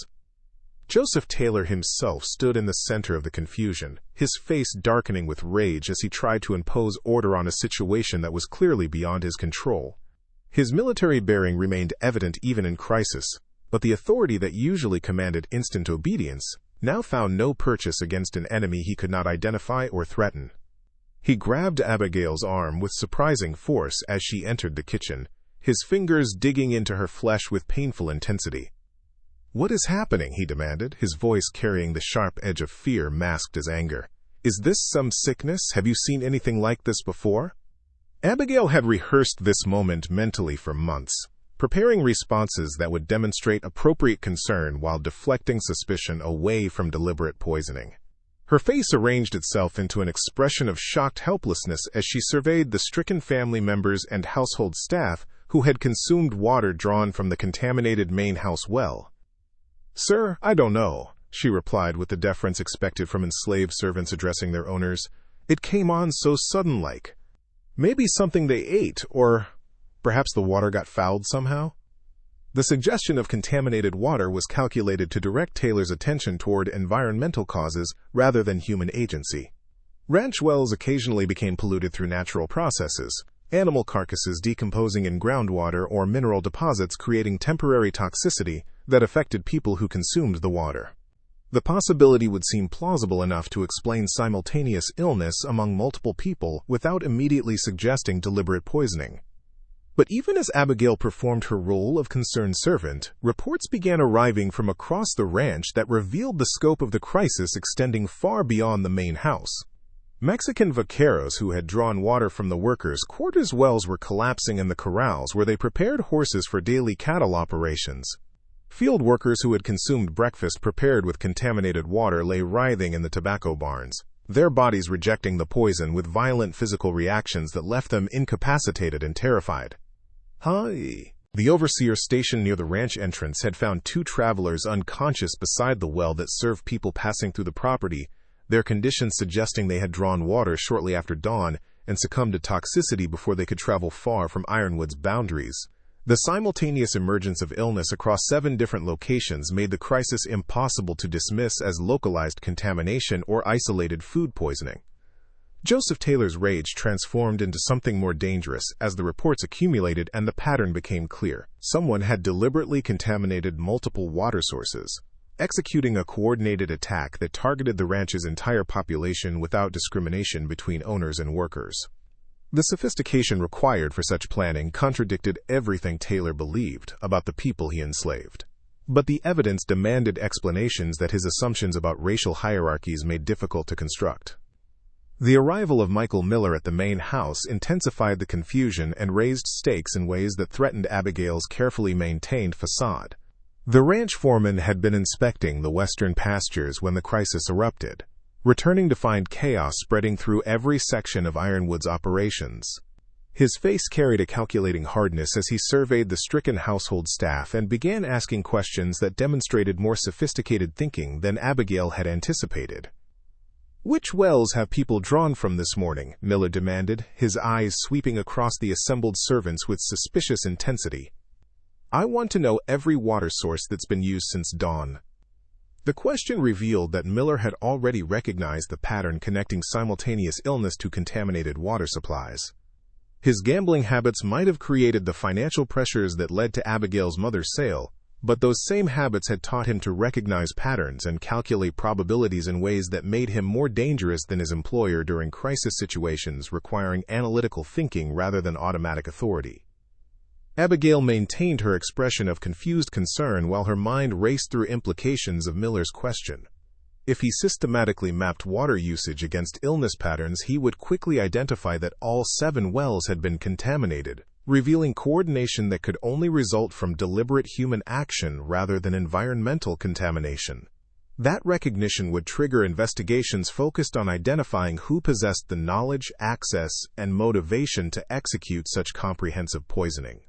Joseph Taylor himself stood in the center of the confusion, his face darkening with rage as he tried to impose order on a situation that was clearly beyond his control. His military bearing remained evident even in crisis, but the authority that usually commanded instant obedience now found no purchase against an enemy he could not identify or threaten. He grabbed Abigail's arm with surprising force as she entered the kitchen, his fingers digging into her flesh with painful intensity. "What is happening?" he demanded, his voice carrying the sharp edge of fear masked as anger. "Is this some sickness? Have you seen anything like this before?" Abigail had rehearsed this moment mentally for months, preparing responses that would demonstrate appropriate concern while deflecting suspicion away from deliberate poisoning. Her face arranged itself into an expression of shocked helplessness as she surveyed the stricken family members and household staff who had consumed water drawn from the contaminated main house well. "Sir, I don't know," she replied with the deference expected from enslaved servants addressing their owners. "It came on so sudden-like. Maybe something they ate, or perhaps the water got fouled somehow." The suggestion of contaminated water was calculated to direct Taylor's attention toward environmental causes rather than human agency. Ranch wells occasionally became polluted through natural processes, animal carcasses decomposing in groundwater or mineral deposits creating temporary toxicity that affected people who consumed the water. The possibility would seem plausible enough to explain simultaneous illness among multiple people without immediately suggesting deliberate poisoning. But even as Abigail performed her role of concerned servant, reports began arriving from across the ranch that revealed the scope of the crisis extending far beyond the main house. Mexican vaqueros who had drawn water from the workers' quarters wells were collapsing in the corrals where they prepared horses for daily cattle operations. Field workers who had consumed breakfast prepared with contaminated water lay writhing in the tobacco barns, their bodies rejecting the poison with violent physical reactions that left them incapacitated and terrified. "Hi." The overseer stationed near the ranch entrance had found 2 travelers unconscious beside the well that served people passing through the property, their conditions suggesting they had drawn water shortly after dawn and succumbed to toxicity before they could travel far from Ironwood's boundaries. The simultaneous emergence of illness across 7 different locations made the crisis impossible to dismiss as localized contamination or isolated food poisoning. Joseph Taylor's rage transformed into something more dangerous as the reports accumulated and the pattern became clear. Someone had deliberately contaminated multiple water sources, executing a coordinated attack that targeted the ranch's entire population without discrimination between owners and workers. The sophistication required for such planning contradicted everything Taylor believed about the people he enslaved. But the evidence demanded explanations that his assumptions about racial hierarchies made difficult to construct. The arrival of Michael Miller at the main house intensified the confusion and raised stakes in ways that threatened Abigail's carefully maintained facade. The ranch foreman had been inspecting the western pastures when the crisis erupted, returning to find chaos spreading through every section of Ironwood's operations. His face carried a calculating hardness as he surveyed the stricken household staff and began asking questions that demonstrated more sophisticated thinking than Abigail had anticipated. "Which wells have people drawn from this morning?" Miller demanded, his eyes sweeping across the assembled servants with suspicious intensity. "I want to know every water source that's been used since dawn." The question revealed that Miller had already recognized the pattern connecting simultaneous illness to contaminated water supplies. His gambling habits might have created the financial pressures that led to Abigail's mother's sale, but those same habits had taught him to recognize patterns and calculate probabilities in ways that made him more dangerous than his employer during crisis situations requiring analytical thinking rather than automatic authority. Abigail maintained her expression of confused concern while her mind raced through implications of Miller's question. If he systematically mapped water usage against illness patterns, he would quickly identify that all 7 wells had been contaminated, revealing coordination that could only result from deliberate human action rather than environmental contamination. That recognition would trigger investigations focused on identifying who possessed the knowledge, access, and motivation to execute such comprehensive poisoning.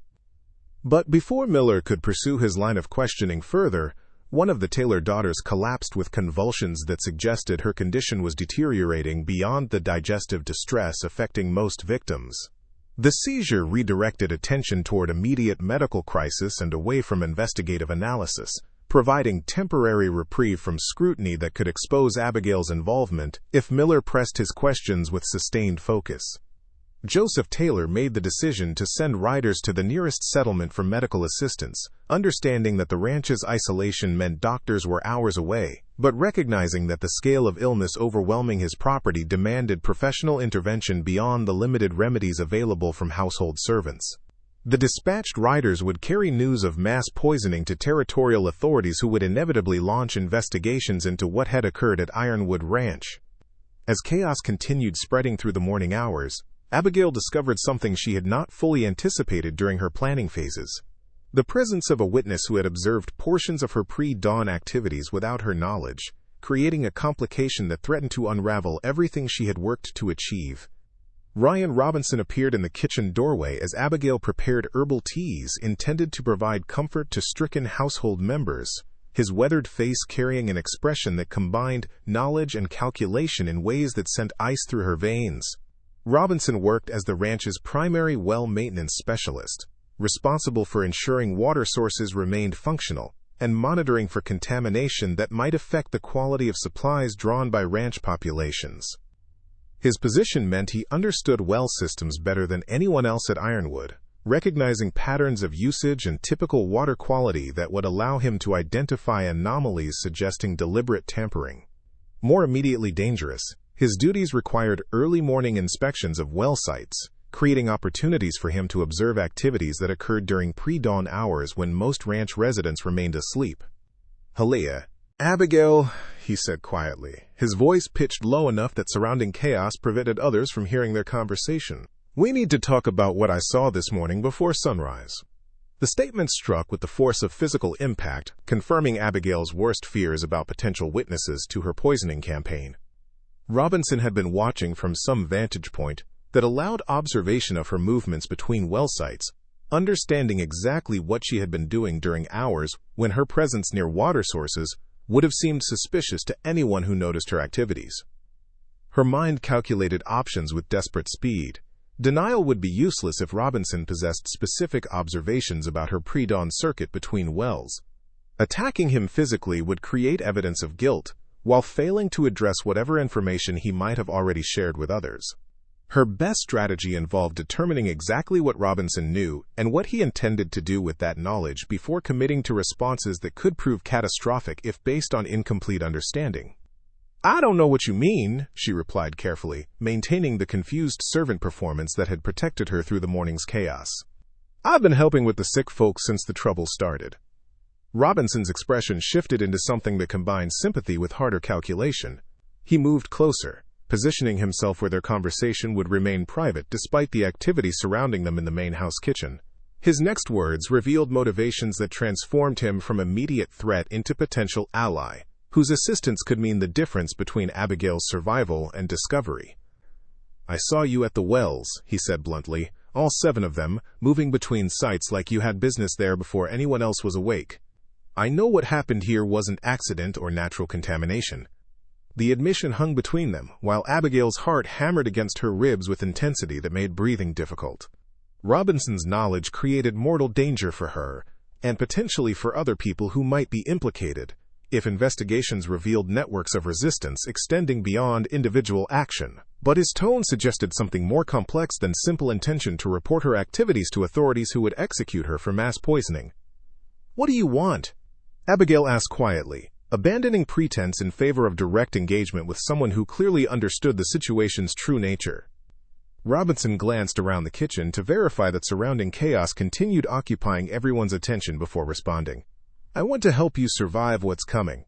But before Miller could pursue his line of questioning further, one of the Taylor daughters collapsed with convulsions that suggested her condition was deteriorating beyond the digestive distress affecting most victims. The seizure redirected attention toward immediate medical crisis and away from investigative analysis, providing temporary reprieve from scrutiny that could expose Abigail's involvement if Miller pressed his questions with sustained focus. Joseph Taylor made the decision to send riders to the nearest settlement for medical assistance, understanding that the ranch's isolation meant doctors were hours away, but recognizing that the scale of illness overwhelming his property demanded professional intervention beyond the limited remedies available from household servants. The dispatched riders would carry news of mass poisoning to territorial authorities who would inevitably launch investigations into what had occurred at Ironwood Ranch. As chaos continued spreading through the morning hours, Abigail discovered something she had not fully anticipated during her planning phases: the presence of a witness who had observed portions of her pre-dawn activities without her knowledge, creating a complication that threatened to unravel everything she had worked to achieve. Ryan Robinson appeared in the kitchen doorway as Abigail prepared herbal teas intended to provide comfort to stricken household members, his weathered face carrying an expression that combined knowledge and calculation in ways that sent ice through her veins. Robinson worked as the ranch's primary well maintenance specialist, responsible for ensuring water sources remained functional and monitoring for contamination that might affect the quality of supplies drawn by ranch populations. His position meant he understood well systems better than anyone else at Ironwood, recognizing patterns of usage and typical water quality that would allow him to identify anomalies suggesting deliberate tampering. More immediately dangerous, his duties required early morning inspections of well sites, creating opportunities for him to observe activities that occurred during pre-dawn hours when most ranch residents remained asleep. "Halia, Abigail," he said quietly, his voice pitched low enough that surrounding chaos prevented others from hearing their conversation. "We need to talk about what I saw this morning before sunrise." The statement struck with the force of physical impact, confirming Abigail's worst fears about potential witnesses to her poisoning campaign. Robinson had been watching from some vantage point that allowed observation of her movements between well sites, understanding exactly what she had been doing during hours when her presence near water sources would have seemed suspicious to anyone who noticed her activities. Her mind calculated options with desperate speed. Denial would be useless if Robinson possessed specific observations about her pre-dawn circuit between wells. Attacking him physically would create evidence of guilt, while failing to address whatever information he might have already shared with others. Her best strategy involved determining exactly what Robinson knew and what he intended to do with that knowledge before committing to responses that could prove catastrophic if based on incomplete understanding. "I don't know what you mean," she replied carefully, maintaining the confused servant performance that had protected her through the morning's chaos. "I've been helping with the sick folks since the trouble started." Robinson's expression shifted into something that combined sympathy with harder calculation. He moved closer, positioning himself where their conversation would remain private despite the activity surrounding them in the main house kitchen. His next words revealed motivations that transformed him from immediate threat into potential ally, whose assistance could mean the difference between Abigail's survival and discovery. "I saw you at the wells," he said bluntly, "all 7 of them, moving between sites like you had business there before anyone else was awake. I know what happened here wasn't accident or natural contamination." The admission hung between them, while Abigail's heart hammered against her ribs with intensity that made breathing difficult. Robinson's knowledge created mortal danger for her, and potentially for other people who might be implicated, if investigations revealed networks of resistance extending beyond individual action. But his tone suggested something more complex than simple intention to report her activities to authorities who would execute her for mass poisoning. "What do you want?" Abigail asked quietly, abandoning pretense in favor of direct engagement with someone who clearly understood the situation's true nature. Robinson glanced around the kitchen to verify that surrounding chaos continued occupying everyone's attention before responding. "I want to help you survive what's coming.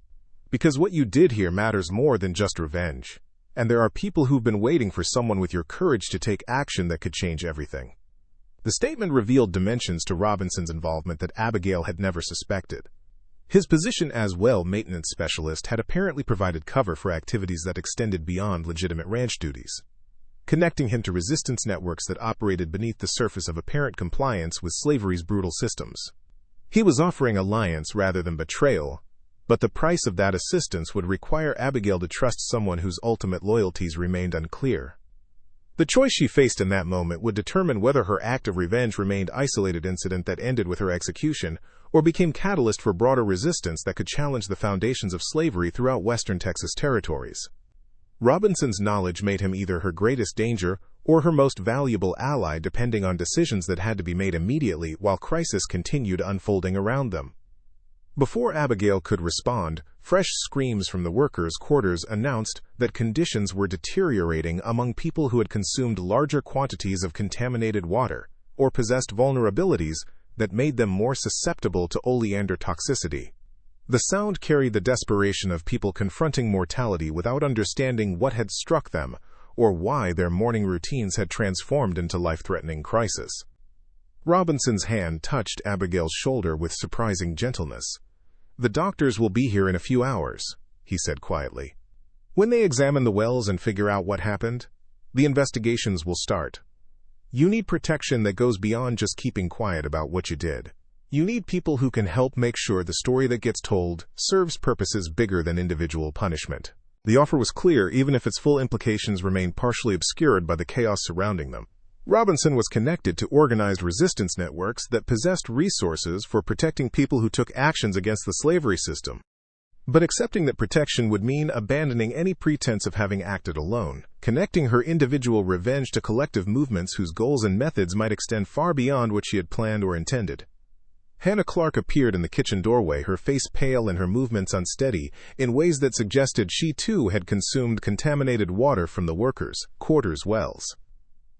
Because what you did here matters more than just revenge. And there are people who've been waiting for someone with your courage to take action that could change everything." The statement revealed dimensions to Robinson's involvement that Abigail had never suspected. His position as well maintenance specialist had apparently provided cover for activities that extended beyond legitimate ranch duties, connecting him to resistance networks that operated beneath the surface of apparent compliance with slavery's brutal systems. He was offering alliance rather than betrayal, but the price of that assistance would require Abigail to trust someone whose ultimate loyalties remained unclear. The choice she faced in that moment would determine whether her act of revenge remained an isolated incident that ended with her execution, or became catalyst for broader resistance that could challenge the foundations of slavery throughout western Texas territories. Robinson's knowledge made him either her greatest danger or her most valuable ally, depending on decisions that had to be made immediately while crisis continued unfolding around them. Before Abigail could respond, fresh screams from the workers' quarters announced that conditions were deteriorating among people who had consumed larger quantities of contaminated water or possessed vulnerabilities that made them more susceptible to oleander toxicity. The sound carried the desperation of people confronting mortality without understanding what had struck them or why their morning routines had transformed into life-threatening crisis. Robinson's hand touched Abigail's shoulder with surprising gentleness. "The doctors will be here in a few hours," he said quietly. "When they examine the wells and figure out what happened, the investigations will start. You need protection that goes beyond just keeping quiet about what you did. You need people who can help make sure the story that gets told serves purposes bigger than individual punishment." The offer was clear, even if its full implications remained partially obscured by the chaos surrounding them. Robinson was connected to organized resistance networks that possessed resources for protecting people who took actions against the slavery system. But accepting that protection would mean abandoning any pretense of having acted alone, connecting her individual revenge to collective movements whose goals and methods might extend far beyond what she had planned or intended. Hannah Clark appeared in the kitchen doorway, her face pale and her movements unsteady, in ways that suggested she too had consumed contaminated water from the workers' quarters wells.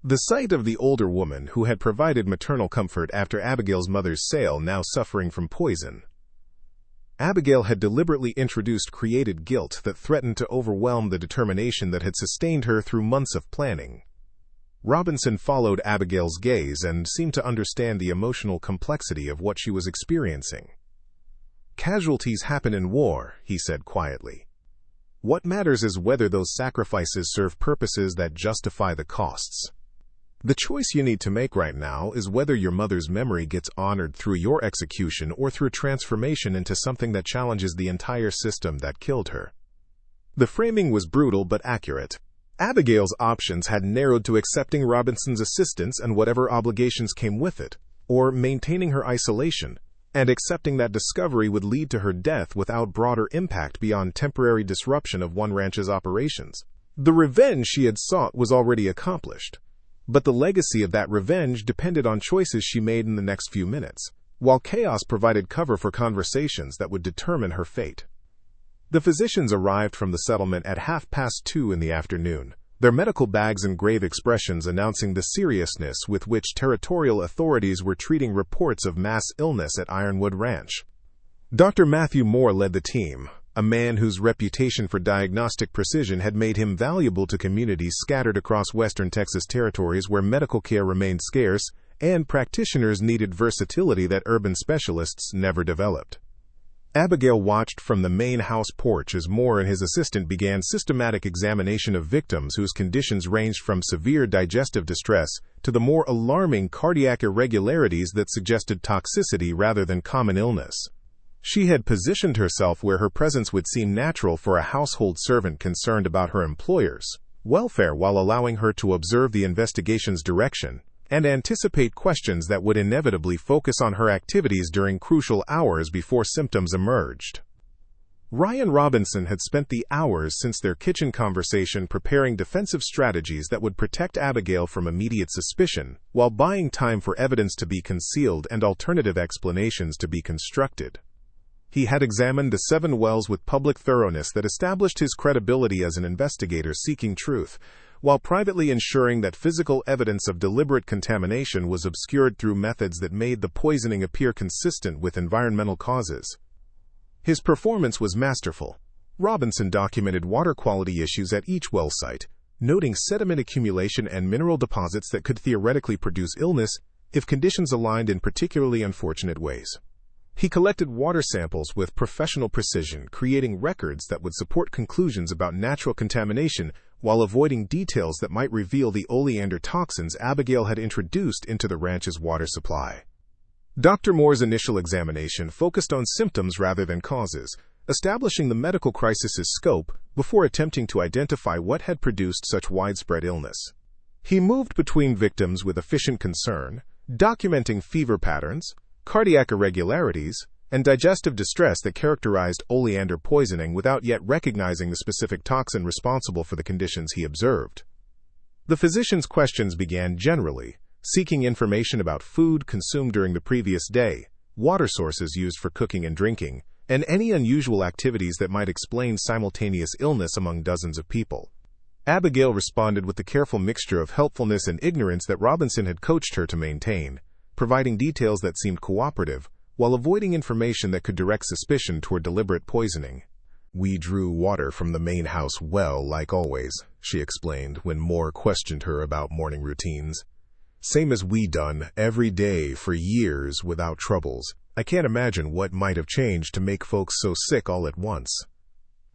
The sight of the older woman who had provided maternal comfort after Abigail's mother's sale, now suffering from poison. Abigail had deliberately introduced created guilt that threatened to overwhelm the determination that had sustained her through months of planning. Robinson followed Abigail's gaze and seemed to understand the emotional complexity of what she was experiencing. "Casualties happen in war," he said quietly. "What matters is whether those sacrifices serve purposes that justify the costs. The choice you need to make right now is whether your mother's memory gets honored through your execution or through transformation into something that challenges the entire system that killed her." The framing was brutal but accurate. Abigail's options had narrowed to accepting Robinson's assistance and whatever obligations came with it, or maintaining her isolation, and accepting that discovery would lead to her death without broader impact beyond temporary disruption of one ranch's operations. The revenge she had sought was already accomplished. But the legacy of that revenge depended on choices she made in the next few minutes, while chaos provided cover for conversations that would determine her fate. The physicians arrived from the settlement at 2:30 in the afternoon, their medical bags and grave expressions announcing the seriousness with which territorial authorities were treating reports of mass illness at Ironwood Ranch. Dr. Matthew Moore led the team, a man whose reputation for diagnostic precision had made him valuable to communities scattered across western Texas territories where medical care remained scarce and practitioners needed versatility that urban specialists never developed. Abigail watched from the main house porch as Moore and his assistant began systematic examination of victims whose conditions ranged from severe digestive distress to the more alarming cardiac irregularities that suggested toxicity rather than common illness. She had positioned herself where her presence would seem natural for a household servant concerned about her employer's welfare, while allowing her to observe the investigation's direction and anticipate questions that would inevitably focus on her activities during crucial hours before symptoms emerged. Ryan Robinson had spent the hours since their kitchen conversation preparing defensive strategies that would protect Abigail from immediate suspicion, while buying time for evidence to be concealed and alternative explanations to be constructed. He had examined the 7 wells with public thoroughness that established his credibility as an investigator seeking truth, while privately ensuring that physical evidence of deliberate contamination was obscured through methods that made the poisoning appear consistent with environmental causes. His performance was masterful. Robinson documented water quality issues at each well site, noting sediment accumulation and mineral deposits that could theoretically produce illness if conditions aligned in particularly unfortunate ways. He collected water samples with professional precision, creating records that would support conclusions about natural contamination while avoiding details that might reveal the oleander toxins Abigail had introduced into the ranch's water supply. Dr. Moore's initial examination focused on symptoms rather than causes, establishing the medical crisis's scope before attempting to identify what had produced such widespread illness. He moved between victims with efficient concern, documenting fever patterns, cardiac irregularities, and digestive distress that characterized oleander poisoning without yet recognizing the specific toxin responsible for the conditions he observed. The physician's questions began generally, seeking information about food consumed during the previous day, water sources used for cooking and drinking, and any unusual activities that might explain simultaneous illness among dozens of people. Abigail responded with the careful mixture of helpfulness and ignorance that Robinson had coached her to maintain, providing details that seemed cooperative, while avoiding information that could direct suspicion toward deliberate poisoning. "We drew water from the main house well, like always," she explained when Moore questioned her about morning routines. "Same as we done, every day, for years, without troubles. I can't imagine what might have changed to make folks so sick all at once."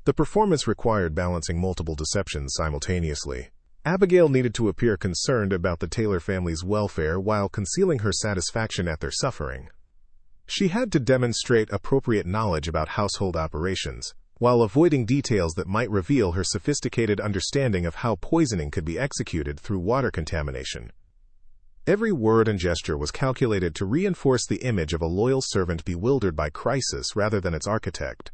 The performance required balancing multiple deceptions simultaneously. Abigail needed to appear concerned about the Taylor family's welfare while concealing her satisfaction at their suffering. She had to demonstrate appropriate knowledge about household operations, while avoiding details that might reveal her sophisticated understanding of how poisoning could be executed through water contamination. Every word and gesture was calculated to reinforce the image of a loyal servant bewildered by crisis rather than its architect.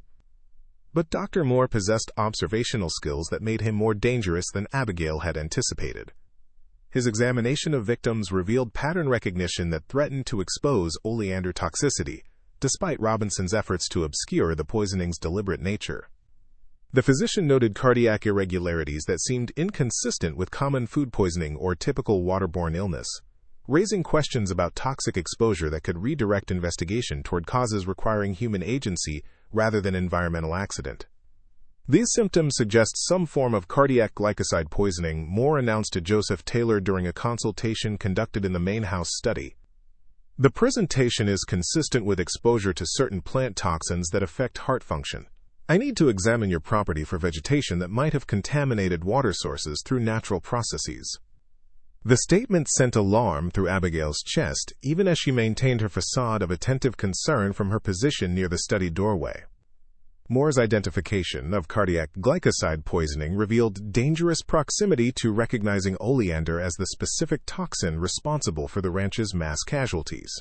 But Dr. Moore possessed observational skills that made him more dangerous than Abigail had anticipated. His examination of victims revealed pattern recognition that threatened to expose oleander toxicity, despite Robinson's efforts to obscure the poisoning's deliberate nature. The physician noted cardiac irregularities that seemed inconsistent with common food poisoning or typical waterborne illness, raising questions about toxic exposure that could redirect investigation toward causes requiring human agency rather than environmental accident. These symptoms suggest some form of cardiac glycoside poisoning, Moore announced to Joseph Taylor during a consultation conducted in the main house study. "The presentation is consistent with exposure to certain plant toxins that affect heart function. I need to examine your property for vegetation that might have contaminated water sources through natural processes." The statement sent alarm through Abigail's chest, even as she maintained her facade of attentive concern from her position near the study doorway. Moore's identification of cardiac glycoside poisoning revealed dangerous proximity to recognizing oleander as the specific toxin responsible for the ranch's mass casualties.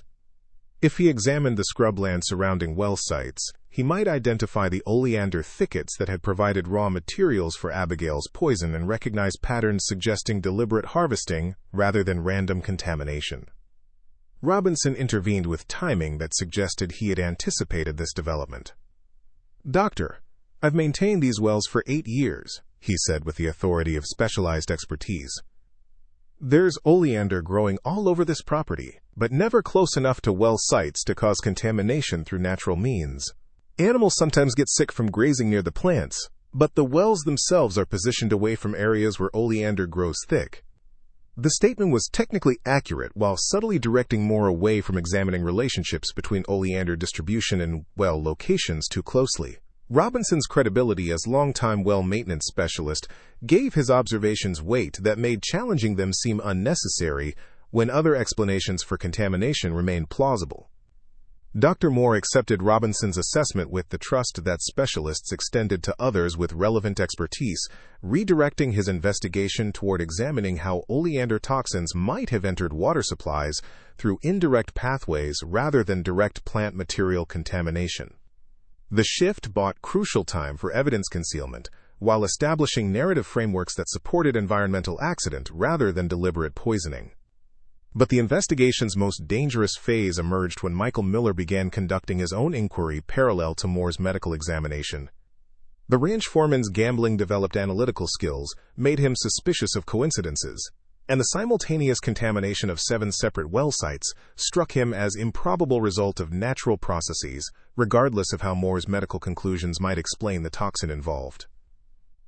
If he examined the scrubland surrounding well sites, he might identify the oleander thickets that had provided raw materials for Abigail's poison and recognize patterns suggesting deliberate harvesting rather than random contamination. Robinson intervened with timing that suggested he had anticipated this development. "Doctor, I've maintained these wells for 8 years, he said with the authority of specialized expertise. "There's oleander growing all over this property, but never close enough to well sites to cause contamination through natural means. Animals sometimes get sick from grazing near the plants, but the wells themselves are positioned away from areas where oleander grows thick." The statement was technically accurate while subtly directing Moore away from examining relationships between oleander distribution and well locations too closely. Robinson's credibility as longtime well maintenance specialist gave his observations weight that made challenging them seem unnecessary when other explanations for contamination remained plausible. Dr. Moore accepted Robinson's assessment with the trust that specialists extended to others with relevant expertise, redirecting his investigation toward examining how oleander toxins might have entered water supplies through indirect pathways rather than direct plant material contamination. The shift bought crucial time for evidence concealment, while establishing narrative frameworks that supported environmental accident rather than deliberate poisoning. But the investigation's most dangerous phase emerged when Michael Miller began conducting his own inquiry parallel to Moore's medical examination. The ranch foreman's gambling-developed analytical skills made him suspicious of coincidences, and the simultaneous contamination of 7 separate well sites struck him as improbable result of natural processes, regardless of how Moore's medical conclusions might explain the toxin involved.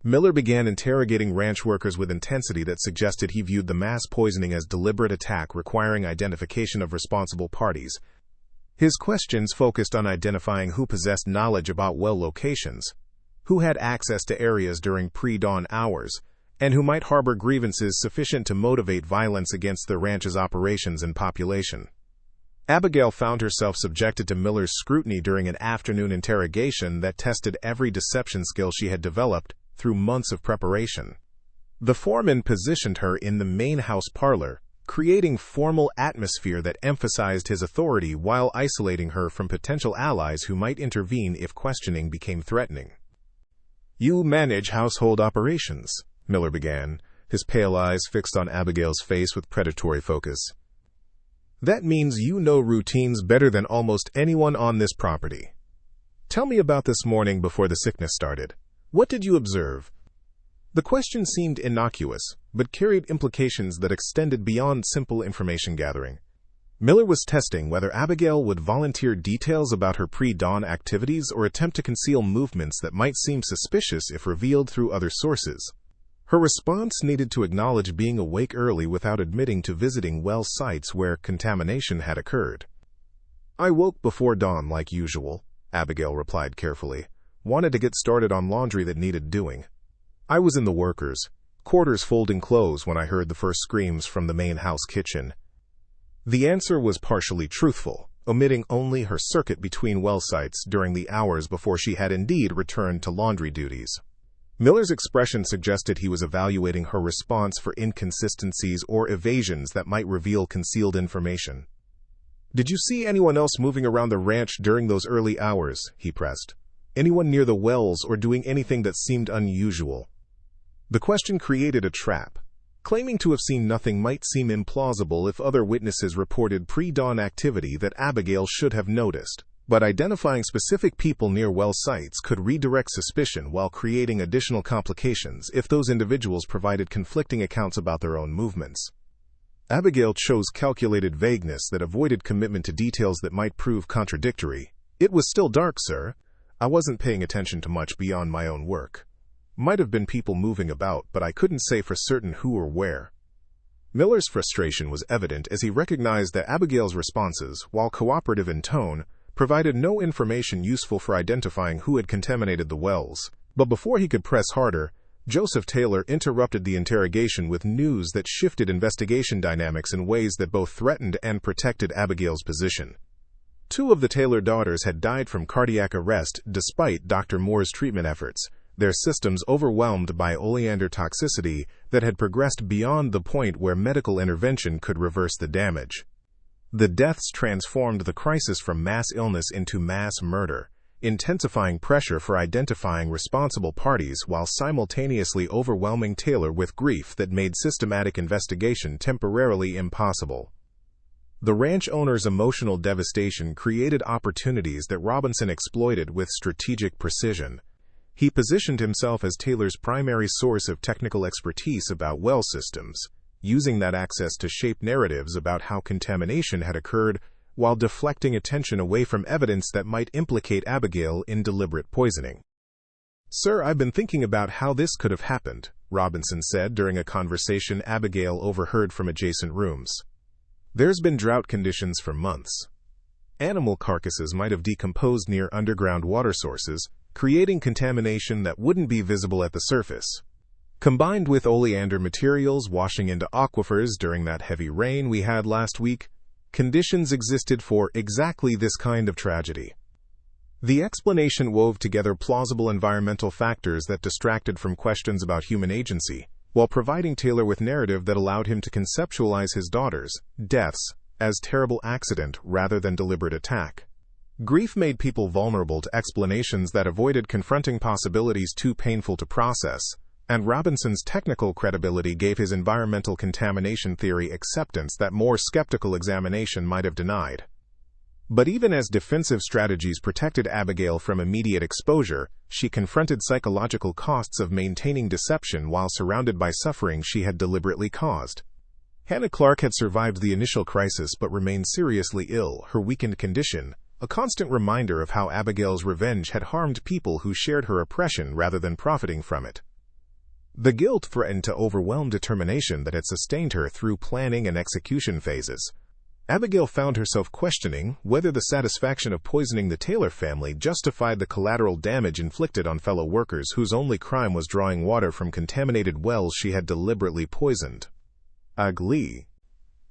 Miller began interrogating ranch workers with intensity that suggested he viewed the mass poisoning as deliberate attack requiring identification of responsible parties. His questions focused on identifying who possessed knowledge about well locations, who had access to areas during pre-dawn hours, and who might harbor grievances sufficient to motivate violence against the ranch's operations and population. Abigail found herself subjected to Miller's scrutiny during an afternoon interrogation that tested every deception skill she had developed through months of preparation. The foreman positioned her in the main house parlor, creating formal atmosphere that emphasized his authority while isolating her from potential allies who might intervene if questioning became threatening. "You manage household operations," Miller began, his pale eyes fixed on Abigail's face with predatory focus. "That means you know routines better than almost anyone on this property. Tell me about this morning before the sickness started. What did you observe?" The question seemed innocuous, but carried implications that extended beyond simple information gathering. Miller was testing whether Abigail would volunteer details about her pre-dawn activities or attempt to conceal movements that might seem suspicious if revealed through other sources. Her response needed to acknowledge being awake early without admitting to visiting well sites where contamination had occurred. "I woke before dawn like usual," Abigail replied carefully. "Wanted to get started on laundry that needed doing. I was in the workers' quarters folding clothes when I heard the first screams from the main house kitchen." The answer was partially truthful, omitting only her circuit between well sites during the hours before she had indeed returned to laundry duties. Miller's expression suggested he was evaluating her response for inconsistencies or evasions that might reveal concealed information. "Did you see anyone else moving around the ranch during those early hours?" he pressed. "Anyone near the wells or doing anything that seemed unusual?" The question created a trap. Claiming to have seen nothing might seem implausible if other witnesses reported pre-dawn activity that Abigail should have noticed. But identifying specific people near well sites could redirect suspicion while creating additional complications if those individuals provided conflicting accounts about their own movements. Abigail chose calculated vagueness that avoided commitment to details that might prove contradictory. "It was still dark, sir. I wasn't paying attention to much beyond my own work. Might have been people moving about, but I couldn't say for certain who or where." Miller's frustration was evident as he recognized that Abigail's responses, while cooperative in tone, provided no information useful for identifying who had contaminated the wells. But before he could press harder, Joseph Taylor interrupted the interrogation with news that shifted investigation dynamics in ways that both threatened and protected Abigail's position. 2 of the Taylor daughters had died from cardiac arrest despite Dr. Moore's treatment efforts, their systems overwhelmed by oleander toxicity that had progressed beyond the point where medical intervention could reverse the damage. The deaths transformed the crisis from mass illness into mass murder, intensifying pressure for identifying responsible parties while simultaneously overwhelming Taylor with grief that made systematic investigation temporarily impossible. The ranch owner's emotional devastation created opportunities that Robinson exploited with strategic precision. He positioned himself as Taylor's primary source of technical expertise about well systems, using that access to shape narratives about how contamination had occurred while deflecting attention away from evidence that might implicate Abigail in deliberate poisoning. "Sir, I've been thinking about how this could have happened," Robinson said during a conversation Abigail overheard from adjacent rooms. "There's been drought conditions for months. Animal carcasses might have decomposed near underground water sources, creating contamination that wouldn't be visible at the surface. Combined with oleander materials washing into aquifers during that heavy rain we had last week, conditions existed for exactly this kind of tragedy." The explanation wove together plausible environmental factors that distracted from questions about human agency, while providing Taylor with narrative that allowed him to conceptualize his daughters' deaths as terrible accident rather than deliberate attack. Grief made people vulnerable to explanations that avoided confronting possibilities too painful to process, and Robinson's technical credibility gave his environmental contamination theory acceptance that more skeptical examination might have denied. But even as defensive strategies protected Abigail from immediate exposure, she confronted psychological costs of maintaining deception while surrounded by suffering she had deliberately caused. Hannah Clark had survived the initial crisis but remained seriously ill, her weakened condition a constant reminder of how Abigail's revenge had harmed people who shared her oppression rather than profiting from it. The guilt threatened to overwhelm determination that had sustained her through planning and execution phases. Abigail found herself questioning whether the satisfaction of poisoning the Taylor family justified the collateral damage inflicted on fellow workers whose only crime was drawing water from contaminated wells she had deliberately poisoned. Ugly.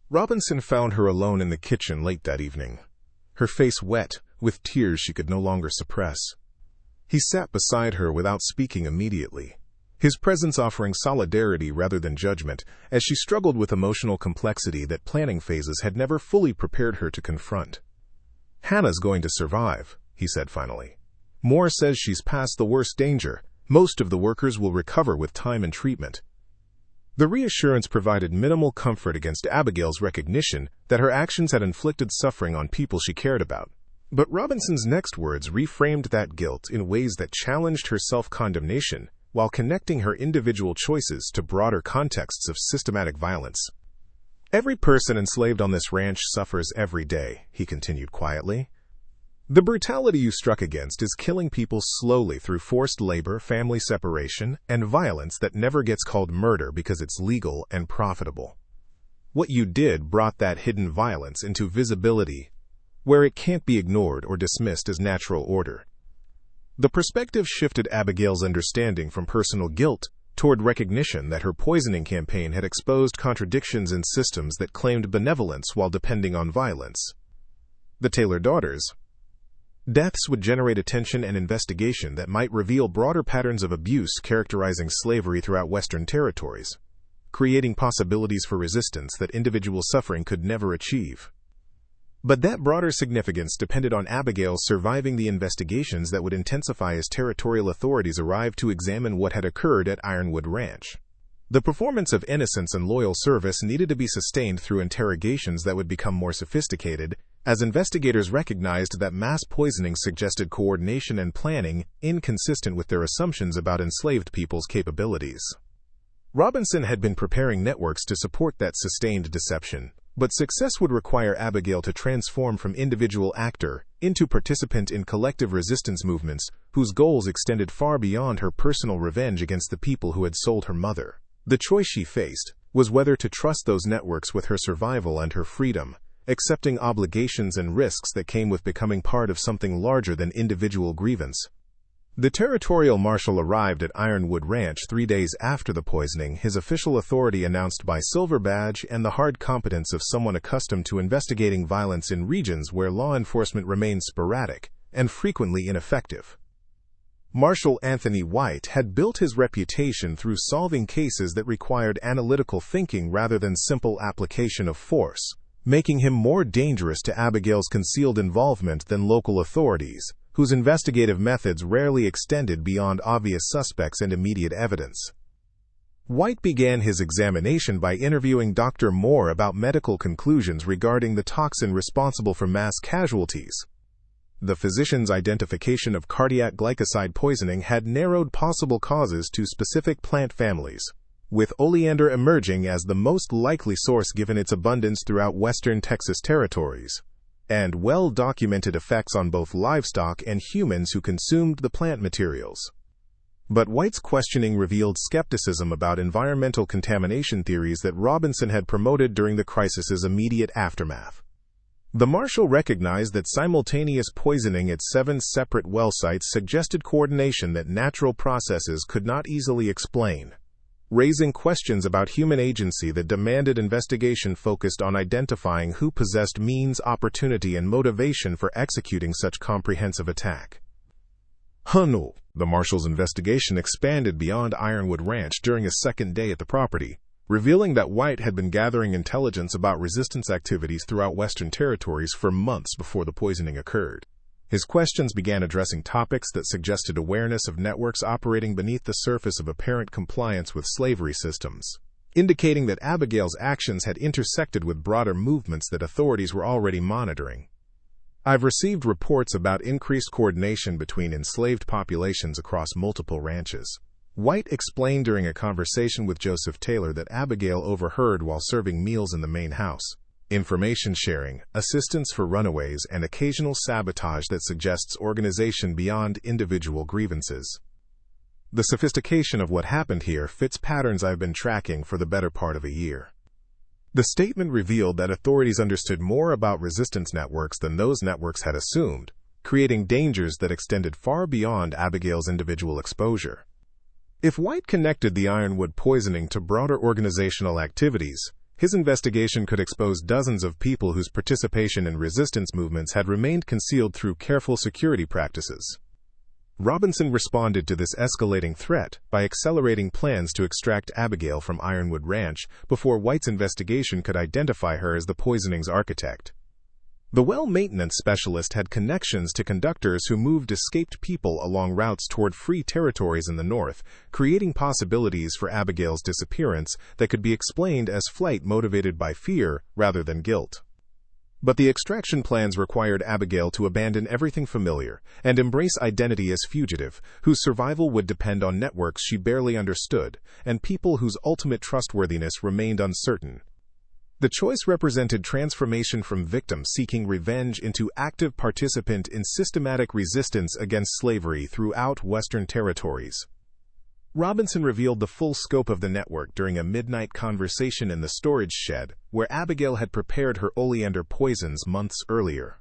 Robinson found her alone in the kitchen late that evening, her face wet with tears she could no longer suppress. He sat beside her without speaking immediately, his presence offering solidarity rather than judgment, as she struggled with emotional complexity that planning phases had never fully prepared her to confront. "Hannah's going to survive," he said finally. "Moore says she's past the worst danger. Most of the workers will recover with time and treatment." The reassurance provided minimal comfort against Abigail's recognition that her actions had inflicted suffering on people she cared about. But Robinson's next words reframed that guilt in ways that challenged her self-condemnation, while connecting her individual choices to broader contexts of systematic violence. Every person enslaved on this ranch suffers every day, he continued quietly. The brutality you struck against is killing people slowly through forced labor, family separation, and violence that never gets called murder because it's legal and profitable. What you did brought that hidden violence into visibility, where it can't be ignored or dismissed as natural order. The perspective shifted Abigail's understanding from personal guilt toward recognition that her poisoning campaign had exposed contradictions in systems that claimed benevolence while depending on violence. The Taylor daughters' deaths would generate attention and investigation that might reveal broader patterns of abuse characterizing slavery throughout Western territories, creating possibilities for resistance that individual suffering could never achieve. But that broader significance depended on Abigail surviving the investigations that would intensify as territorial authorities arrived to examine what had occurred at Ironwood Ranch. The performance of innocence and loyal service needed to be sustained through interrogations that would become more sophisticated, as investigators recognized that mass poisoning suggested coordination and planning inconsistent with their assumptions about enslaved people's capabilities. Robinson had been preparing networks to support that sustained deception, but success would require Abigail to transform from individual actor into participant in collective resistance movements whose goals extended far beyond her personal revenge against the people who had sold her mother. The choice she faced was whether to trust those networks with her survival and her freedom, accepting obligations and risks that came with becoming part of something larger than individual grievance. The territorial marshal arrived at Ironwood Ranch 3 days after the poisoning, his official authority announced by silver badge and the hard competence of someone accustomed to investigating violence in regions where law enforcement remained sporadic and frequently ineffective. Marshal Anthony White had built his reputation through solving cases that required analytical thinking rather than simple application of force, making him more dangerous to Abigail's concealed involvement than local authorities, whose investigative methods rarely extended beyond obvious suspects and immediate evidence. White began his examination by interviewing Dr. Moore about medical conclusions regarding the toxin responsible for mass casualties. The physician's identification of cardiac glycoside poisoning had narrowed possible causes to specific plant families, with oleander emerging as the most likely source given its abundance throughout western Texas territories, and well-documented effects on both livestock and humans who consumed the plant materials. But White's questioning revealed skepticism about environmental contamination theories that Robinson had promoted during the crisis's immediate aftermath. The marshal recognized that simultaneous poisoning at 7 separate well sites suggested coordination that natural processes could not easily explain, raising questions about human agency that demanded investigation focused on identifying who possessed means, opportunity, and motivation for executing such comprehensive attack. The marshal's investigation expanded beyond Ironwood Ranch during a second day at the property, revealing that White had been gathering intelligence about resistance activities throughout Western territories for months before the poisoning occurred. His questions began addressing topics that suggested awareness of networks operating beneath the surface of apparent compliance with slavery systems, indicating that Abigail's actions had intersected with broader movements that authorities were already monitoring. I've received reports about increased coordination between enslaved populations across multiple ranches, White explained during a conversation with Joseph Taylor that Abigail overheard while serving meals in the main house. Information sharing, assistance for runaways, and occasional sabotage that suggests organization beyond individual grievances. The sophistication of what happened here fits patterns I've been tracking for the better part of a year. The statement revealed that authorities understood more about resistance networks than those networks had assumed, creating dangers that extended far beyond Abigail's individual exposure. If White connected the Ironwood poisoning to broader organizational activities, his investigation could expose dozens of people whose participation in resistance movements had remained concealed through careful security practices. Robinson responded to this escalating threat by accelerating plans to extract Abigail from Ironwood Ranch before White's investigation could identify her as the poisoning's architect. The well maintenance specialist had connections to conductors who moved escaped people along routes toward free territories in the north, creating possibilities for Abigail's disappearance that could be explained as flight motivated by fear rather than guilt. But the extraction plans required Abigail to abandon everything familiar and embrace identity as fugitive, whose survival would depend on networks she barely understood and people whose ultimate trustworthiness remained uncertain. The choice represented transformation from victim seeking revenge into active participant in systematic resistance against slavery throughout Western territories. Robinson revealed the full scope of the network during a midnight conversation in the storage shed, where Abigail had prepared her oleander poisons months earlier.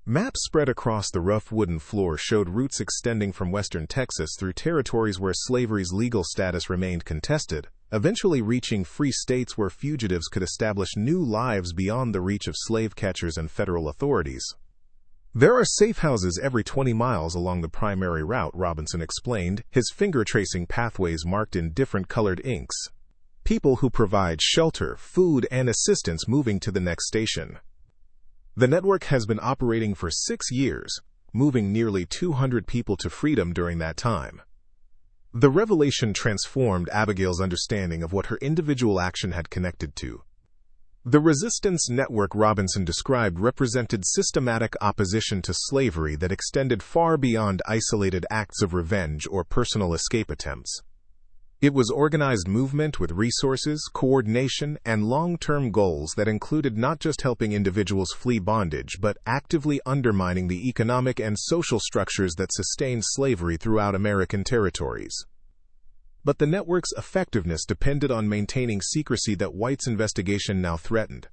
Maps spread across the rough wooden floor showed routes extending from western Texas through territories where slavery's legal status remained contested, eventually reaching free states where fugitives could establish new lives beyond the reach of slave catchers and federal authorities. There are safe houses every 20 miles along the primary route, Robinson explained, his finger-tracing pathways marked in different colored inks. People who provide shelter, food, and assistance moving to the next station. The network has been operating for 6 years, moving nearly 200 people to freedom during that time. The revelation transformed Abigail's understanding of what her individual action had connected to. The resistance network Robinson described represented systematic opposition to slavery that extended far beyond isolated acts of revenge or personal escape attempts. It was organized movement with resources, coordination, and long-term goals that included not just helping individuals flee bondage, but actively undermining the economic and social structures that sustained slavery throughout American territories. But the network's effectiveness depended on maintaining secrecy that White's investigation now threatened.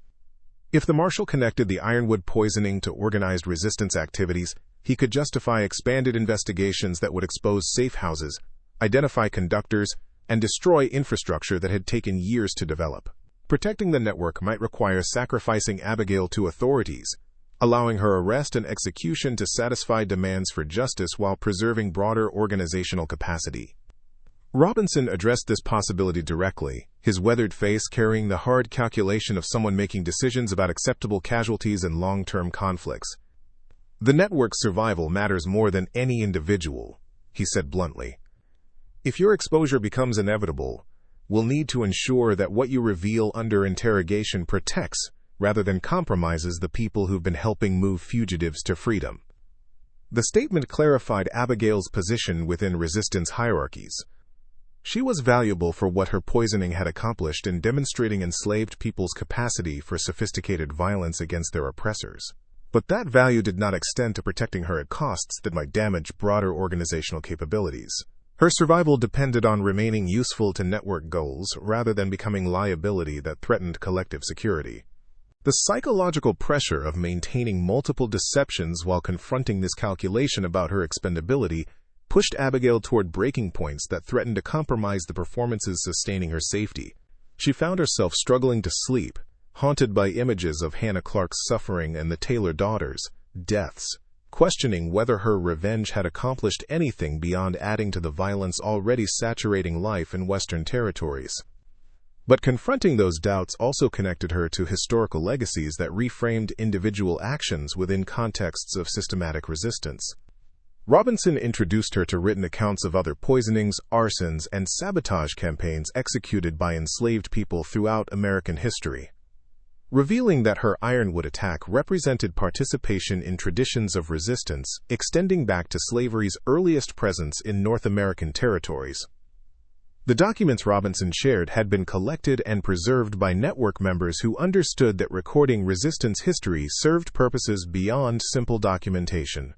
If the marshal connected the Ironwood poisoning to organized resistance activities, he could justify expanded investigations that would expose safe houses, identify conductors, and destroy infrastructure that had taken years to develop. Protecting the network might require sacrificing Abigail to authorities, allowing her arrest and execution to satisfy demands for justice while preserving broader organizational capacity. Robinson addressed this possibility directly, his weathered face carrying the hard calculation of someone making decisions about acceptable casualties and long-term conflicts. "The network's survival matters more than any individual," he said bluntly. "If your exposure becomes inevitable, we'll need to ensure that what you reveal under interrogation protects, rather than compromises, the people who've been helping move fugitives to freedom." The statement clarified Abigail's position within resistance hierarchies. She was valuable for what her poisoning had accomplished in demonstrating enslaved people's capacity for sophisticated violence against their oppressors. But that value did not extend to protecting her at costs that might damage broader organizational capabilities. Her survival depended on remaining useful to network goals rather than becoming liability that threatened collective security. The psychological pressure of maintaining multiple deceptions while confronting this calculation about her expendability pushed Abigail toward breaking points that threatened to compromise the performances sustaining her safety. She found herself struggling to sleep, haunted by images of Hannah Clark's suffering and the Taylor daughters' deaths, questioning whether her revenge had accomplished anything beyond adding to the violence already saturating life in Western territories. But confronting those doubts also connected her to historical legacies that reframed individual actions within contexts of systematic resistance. Robinson introduced her to written accounts of other poisonings, arsons, and sabotage campaigns executed by enslaved people throughout American history, revealing that her Ironwood attack represented participation in traditions of resistance extending back to slavery's earliest presence in North American territories. The documents Robinson shared had been collected and preserved by network members who understood that recording resistance history served purposes beyond simple documentation.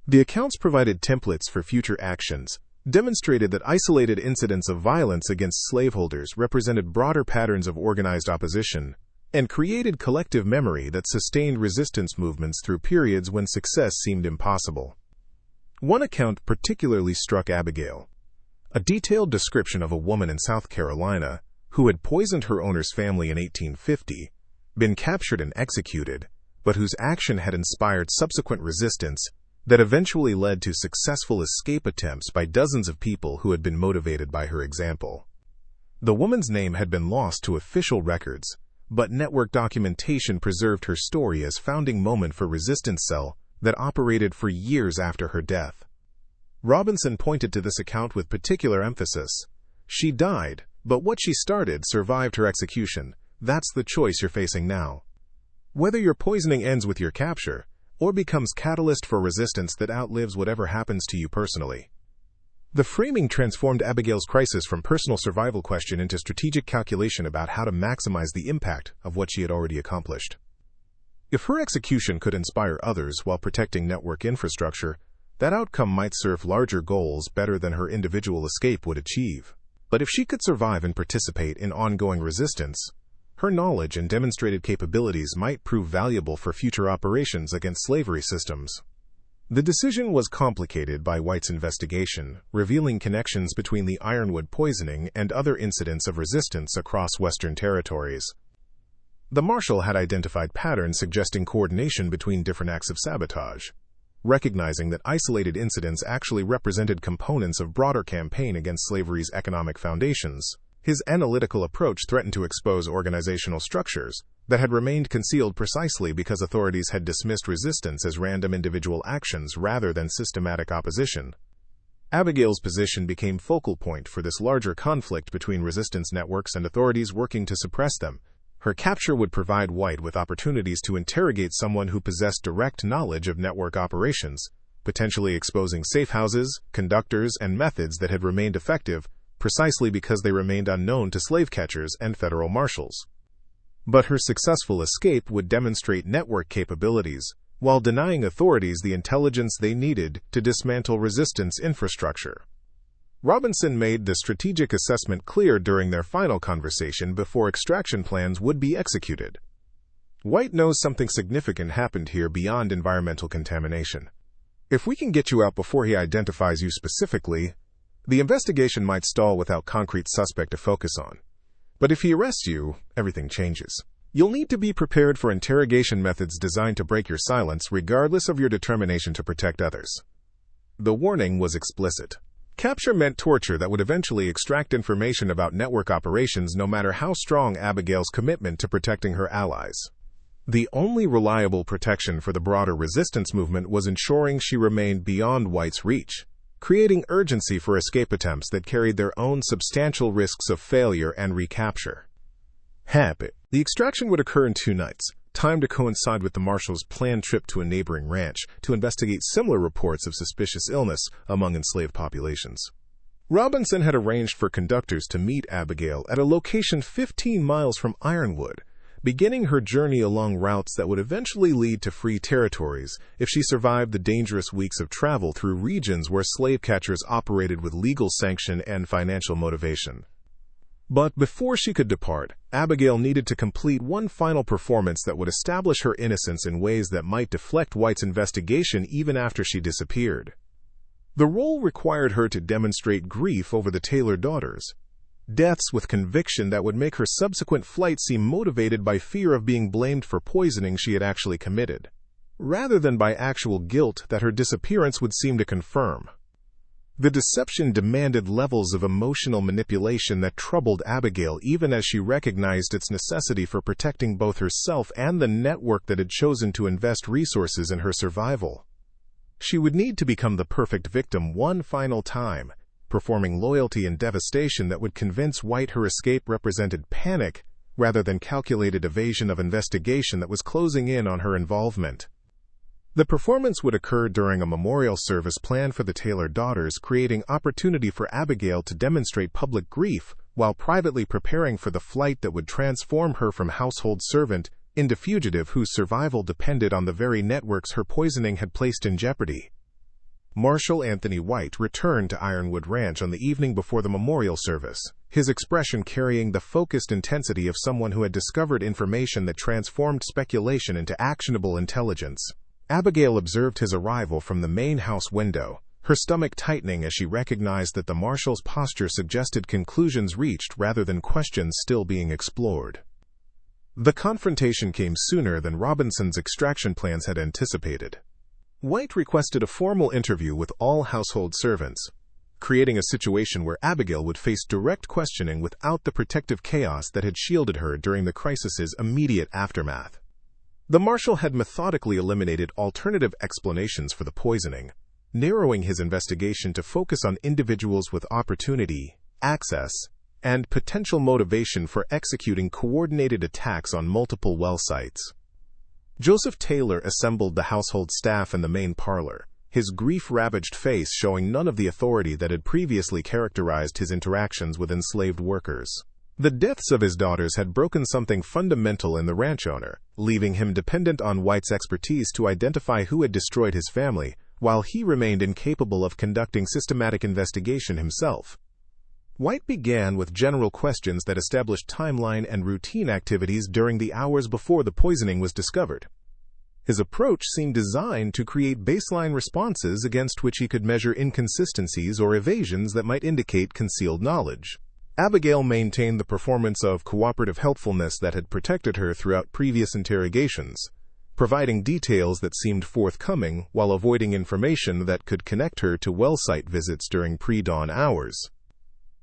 The accounts provided templates for future actions, demonstrated that isolated incidents of violence against slaveholders represented broader patterns of organized opposition, and created collective memory that sustained resistance movements through periods when success seemed impossible. One account particularly struck Abigail: a detailed description of a woman in South Carolina who had poisoned her owner's family in 1850, been captured and executed, but whose action had inspired subsequent resistance that eventually led to successful escape attempts by dozens of people who had been motivated by her example. The woman's name had been lost to official records, but network documentation preserved her story as founding moment for resistance cell that operated for years after her death. Robinson pointed to this account with particular emphasis. "She died, but what she started survived her execution. That's the choice you're facing now. Whether your poisoning ends with your capture, or becomes catalyst for resistance that outlives whatever happens to you personally." The framing transformed Abigail's crisis from personal survival question into strategic calculation about how to maximize the impact of what she had already accomplished. If her execution could inspire others while protecting network infrastructure, that outcome might serve larger goals better than her individual escape would achieve. But if she could survive and participate in ongoing resistance, her knowledge and demonstrated capabilities might prove valuable for future operations against slavery systems. The decision was complicated by White's investigation, revealing connections between the Ironwood poisoning and other incidents of resistance across Western territories. The marshal had identified patterns suggesting coordination between different acts of sabotage. Recognizing that isolated incidents actually represented components of broader campaign against slavery's economic foundations, his analytical approach threatened to expose organizational structures that had remained concealed precisely because authorities had dismissed resistance as random individual actions rather than systematic opposition. Abigail's position became focal point for this larger conflict between resistance networks and authorities working to suppress them. Her capture would provide White with opportunities to interrogate someone who possessed direct knowledge of network operations, potentially exposing safe houses, conductors, and methods that had remained effective precisely because they remained unknown to slave catchers and federal marshals. But her successful escape would demonstrate network capabilities, while denying authorities the intelligence they needed to dismantle resistance infrastructure. Robinson made the strategic assessment clear during their final conversation before extraction plans would be executed. White knows something significant happened here beyond environmental contamination. If we can get you out before he identifies you specifically, the investigation might stall without concrete suspect to focus on. But if he arrests you, everything changes. You'll need to be prepared for interrogation methods designed to break your silence regardless of your determination to protect others. The warning was explicit. Capture meant torture that would eventually extract information about network operations no matter how strong Abigail's commitment to protecting her allies. The only reliable protection for the broader resistance movement was ensuring she remained beyond White's reach, creating urgency for escape attempts that carried their own substantial risks of failure and recapture. The extraction would occur in 2 nights, timed to coincide with the marshal's planned trip to a neighboring ranch to investigate similar reports of suspicious illness among enslaved populations. Robinson had arranged for conductors to meet Abigail at a location 15 miles from Ironwood, beginning her journey along routes that would eventually lead to free territories if she survived the dangerous weeks of travel through regions where slave catchers operated with legal sanction and financial motivation. But before she could depart, Abigail needed to complete one final performance that would establish her innocence in ways that might deflect White's investigation even after she disappeared. The role required her to demonstrate grief over the Taylor daughters, deaths with conviction that would make her subsequent flight seem motivated by fear of being blamed for poisoning she had actually committed, rather than by actual guilt that her disappearance would seem to confirm. The deception demanded levels of emotional manipulation that troubled Abigail even as she recognized its necessity for protecting both herself and the network that had chosen to invest resources in her survival. She would need to become the perfect victim one final time, performing loyalty and devastation that would convince White her escape represented panic rather than calculated evasion of investigation that was closing in on her involvement. The performance would occur during a memorial service planned for the Taylor daughters, creating opportunity for Abigail to demonstrate public grief while privately preparing for the flight that would transform her from household servant into fugitive whose survival depended on the very networks her poisoning had placed in jeopardy. Marshal Anthony White returned to Ironwood Ranch on the evening before the memorial service, his expression carrying the focused intensity of someone who had discovered information that transformed speculation into actionable intelligence. Abigail observed his arrival from the main house window, her stomach tightening as she recognized that the marshal's posture suggested conclusions reached rather than questions still being explored. The confrontation came sooner than Robinson's extraction plans had anticipated. White requested a formal interview with all household servants, creating a situation where Abigail would face direct questioning without the protective chaos that had shielded her during the crisis's immediate aftermath. The marshal had methodically eliminated alternative explanations for the poisoning, narrowing his investigation to focus on individuals with opportunity, access, and potential motivation for executing coordinated attacks on multiple well sites. Joseph Taylor assembled the household staff in the main parlor, his grief-ravaged face showing none of the authority that had previously characterized his interactions with enslaved workers. The deaths of his daughters had broken something fundamental in the ranch owner, leaving him dependent on White's expertise to identify who had destroyed his family, while he remained incapable of conducting systematic investigation himself. White began with general questions that established timeline and routine activities during the hours before the poisoning was discovered. His approach seemed designed to create baseline responses against which he could measure inconsistencies or evasions that might indicate concealed knowledge. Abigail maintained the performance of cooperative helpfulness that had protected her throughout previous interrogations, providing details that seemed forthcoming while avoiding information that could connect her to well site visits during pre-dawn hours.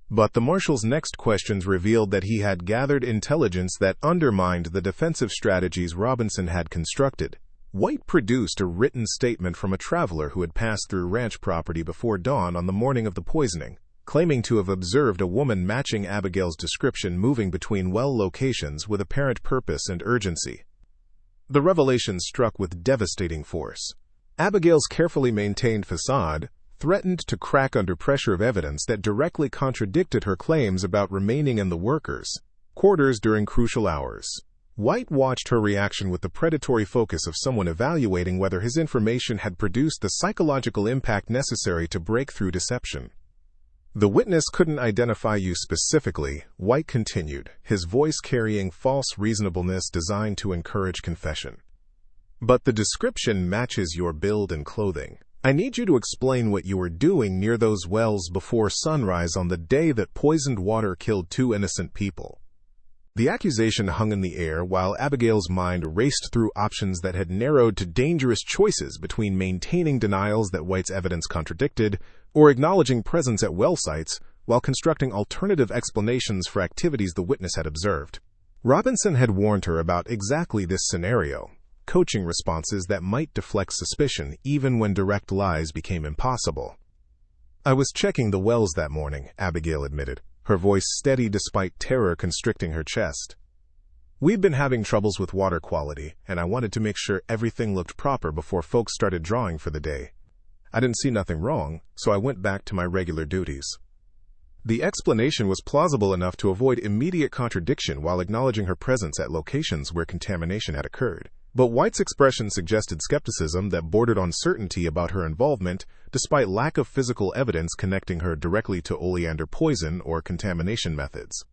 But the marshal's next questions revealed that he had gathered intelligence that undermined the defensive strategies Robinson had constructed. White produced a written statement from a traveler who had passed through ranch property before dawn on the morning of the poisoning, claiming to have observed a woman matching Abigail's description moving between well locations with apparent purpose and urgency. The revelation struck with devastating force. Abigail's carefully maintained facade threatened to crack under pressure of evidence that directly contradicted her claims about remaining in the workers' quarters during crucial hours. White watched her reaction with the predatory focus of someone evaluating whether his information had produced the psychological impact necessary to break through deception. "The witness couldn't identify you specifically," White continued, his voice carrying false reasonableness designed to encourage confession. "But the description matches your build and clothing. I need you to explain what you were doing near those wells before sunrise on the day that poisoned water killed 2 innocent people." The accusation hung in the air while Abigail's mind raced through options that had narrowed to dangerous choices between maintaining denials that White's evidence contradicted or acknowledging presence at well sites while constructing alternative explanations for activities the witness had observed. Robinson had warned her about exactly this scenario, coaching responses that might deflect suspicion even when direct lies became impossible. "I was checking the wells that morning," Abigail admitted, her voice steady despite terror constricting her chest. "We've been having troubles with water quality, and I wanted to make sure everything looked proper before folks started drawing for the day. I didn't see nothing wrong, so I went back to my regular duties." The explanation was plausible enough to avoid immediate contradiction while acknowledging her presence at locations where contamination had occurred. But White's expression suggested skepticism that bordered on certainty about her involvement, despite lack of physical evidence connecting her directly to oleander poison or contamination methods.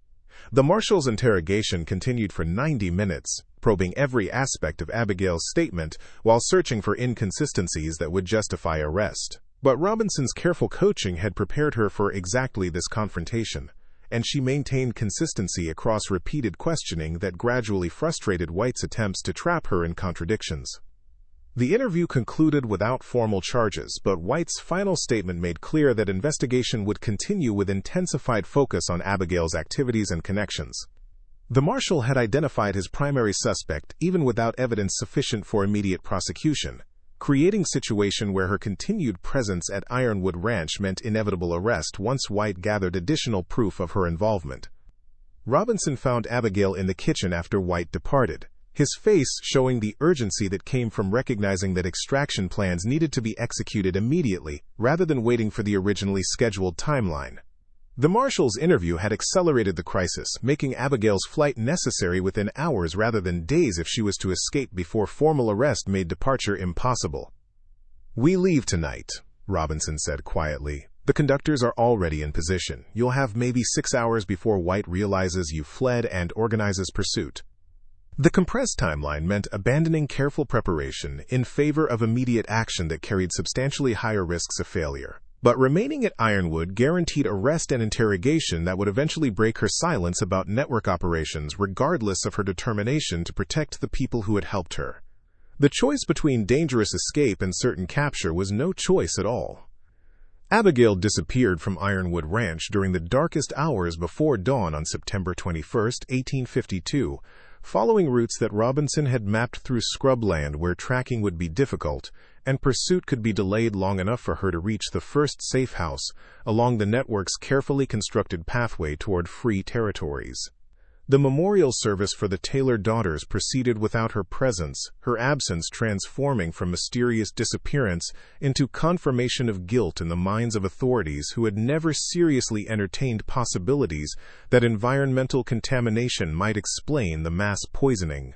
The marshal's interrogation continued for 90 minutes, probing every aspect of Abigail's statement while searching for inconsistencies that would justify arrest. But Robinson's careful coaching had prepared her for exactly this confrontation, and she maintained consistency across repeated questioning that gradually frustrated White's attempts to trap her in contradictions. The interview concluded without formal charges, but White's final statement made clear that investigation would continue with intensified focus on Abigail's activities and connections. The marshal had identified his primary suspect even without evidence sufficient for immediate prosecution, creating a situation where her continued presence at Ironwood Ranch meant inevitable arrest once White gathered additional proof of her involvement. Robinson found Abigail in the kitchen after White departed, his face showing the urgency that came from recognizing that extraction plans needed to be executed immediately rather than waiting for the originally scheduled timeline. The marshal's interview had accelerated the crisis, making Abigail's flight necessary within hours rather than days if she was to escape before formal arrest made departure impossible. "We leave tonight," Robinson said quietly. "The conductors are already in position. You'll have maybe 6 hours before White realizes you've fled and organizes pursuit." The compressed timeline meant abandoning careful preparation in favor of immediate action that carried substantially higher risks of failure. But remaining at Ironwood guaranteed arrest and interrogation that would eventually break her silence about network operations regardless of her determination to protect the people who had helped her. The choice between dangerous escape and certain capture was no choice at all. Abigail disappeared from Ironwood Ranch during the darkest hours before dawn on September 21, 1852, following routes that Robinson had mapped through scrubland where tracking would be difficult, and pursuit could be delayed long enough for her to reach the first safe house along the network's carefully constructed pathway toward free territories. The memorial service for the Taylor daughters proceeded without her presence, her absence transforming from mysterious disappearance into confirmation of guilt in the minds of authorities who had never seriously entertained possibilities that environmental contamination might explain the mass poisoning.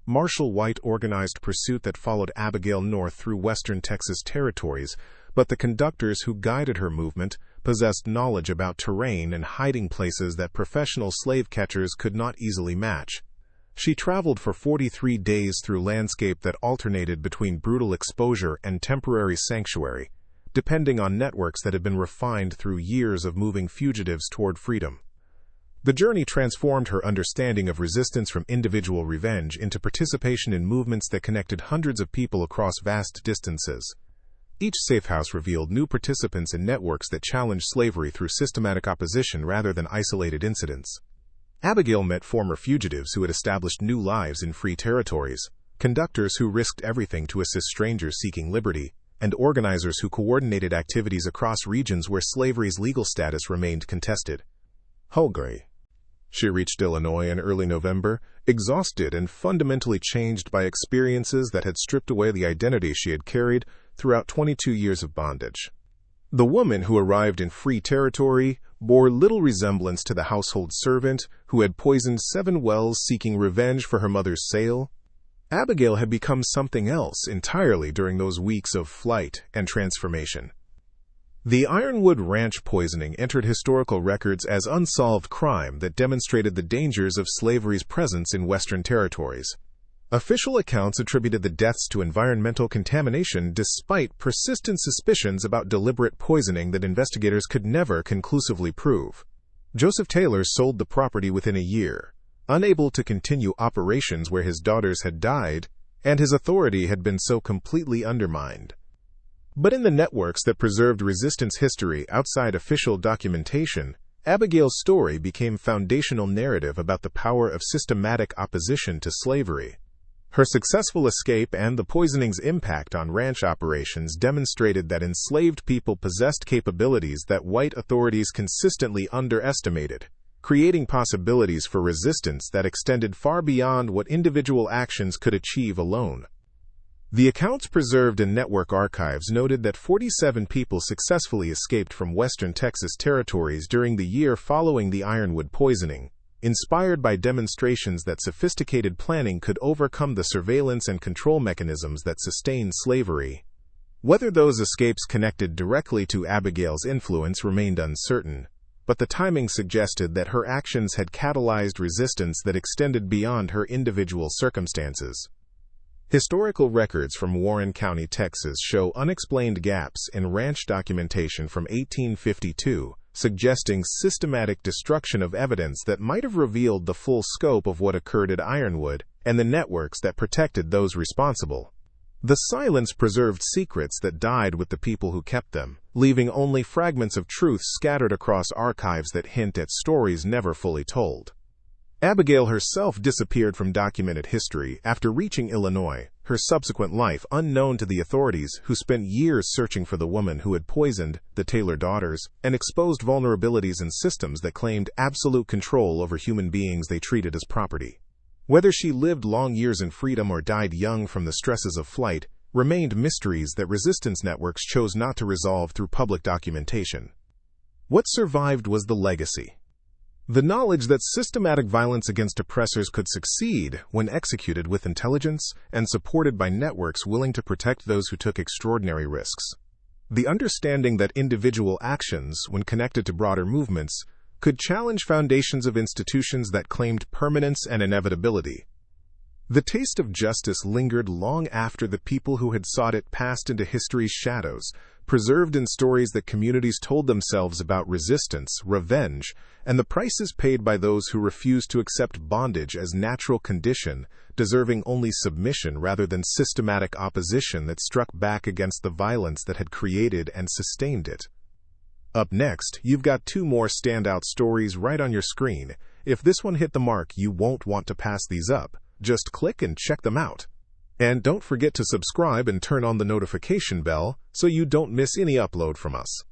Marshal White organized pursuit that followed Abigail north through western Texas territories, but the conductors who guided her movement possessed knowledge about terrain and hiding places that professional slave catchers could not easily match. She traveled for 43 days through landscape that alternated between brutal exposure and temporary sanctuary, depending on networks that had been refined through years of moving fugitives toward freedom. The journey transformed her understanding of resistance from individual revenge into participation in movements that connected hundreds of people across vast distances. Each safe house revealed new participants in networks that challenged slavery through systematic opposition rather than isolated incidents. Abigail met former fugitives who had established new lives in free territories, conductors who risked everything to assist strangers seeking liberty, and organizers who coordinated activities across regions where slavery's legal status remained contested. Hungry. She reached Illinois in early November, exhausted and fundamentally changed by experiences that had stripped away the identity she had carried throughout 22 years of bondage. The woman who arrived in free territory bore little resemblance to the household servant who had poisoned 7 wells seeking revenge for her mother's sale. Abigail had become something else entirely during those weeks of flight and transformation. The Ironwood Ranch poisoning entered historical records as unsolved crime that demonstrated the dangers of slavery's presence in Western territories. Official accounts attributed the deaths to environmental contamination despite persistent suspicions about deliberate poisoning that investigators could never conclusively prove. Joseph Taylor sold the property within a year, unable to continue operations where his daughters had died, and his authority had been so completely undermined. But in the networks that preserved resistance history outside official documentation, Abigail's story became foundational narrative about the power of systematic opposition to slavery. Her successful escape and the poisoning's impact on ranch operations demonstrated that enslaved people possessed capabilities that white authorities consistently underestimated, creating possibilities for resistance that extended far beyond what individual actions could achieve alone. The accounts preserved in network archives noted that 47 people successfully escaped from western Texas territories during the year following the Ironwood poisoning, inspired by demonstrations that sophisticated planning could overcome the surveillance and control mechanisms that sustained slavery. Whether those escapes connected directly to Abigail's influence remained uncertain, but the timing suggested that her actions had catalyzed resistance that extended beyond her individual circumstances. Historical records from Warren County, Texas show unexplained gaps in ranch documentation from 1852, suggesting systematic destruction of evidence that might have revealed the full scope of what occurred at Ironwood and the networks that protected those responsible. The silence preserved secrets that died with the people who kept them, leaving only fragments of truth scattered across archives that hint at stories never fully told. Abigail herself disappeared from documented history after reaching Illinois, her subsequent life unknown to the authorities who spent years searching for the woman who had poisoned the Taylor daughters and exposed vulnerabilities in systems that claimed absolute control over human beings they treated as property. Whether she lived long years in freedom or died young from the stresses of flight remained mysteries that resistance networks chose not to resolve through public documentation. What survived was the legacy. The knowledge that systematic violence against oppressors could succeed when executed with intelligence and supported by networks willing to protect those who took extraordinary risks. The understanding that individual actions, when connected to broader movements, could challenge foundations of institutions that claimed permanence and inevitability. The taste of justice lingered long after the people who had sought it passed into history's shadows, preserved in stories that communities told themselves about resistance, revenge, and the prices paid by those who refused to accept bondage as natural condition, deserving only submission rather than systematic opposition that struck back against the violence that had created and sustained it. Up next, you've got 2 more standout stories right on your screen. If this one hit the mark, you won't want to pass these up. Just click and check them out. And don't forget to subscribe and turn on the notification bell so you don't miss any upload from us.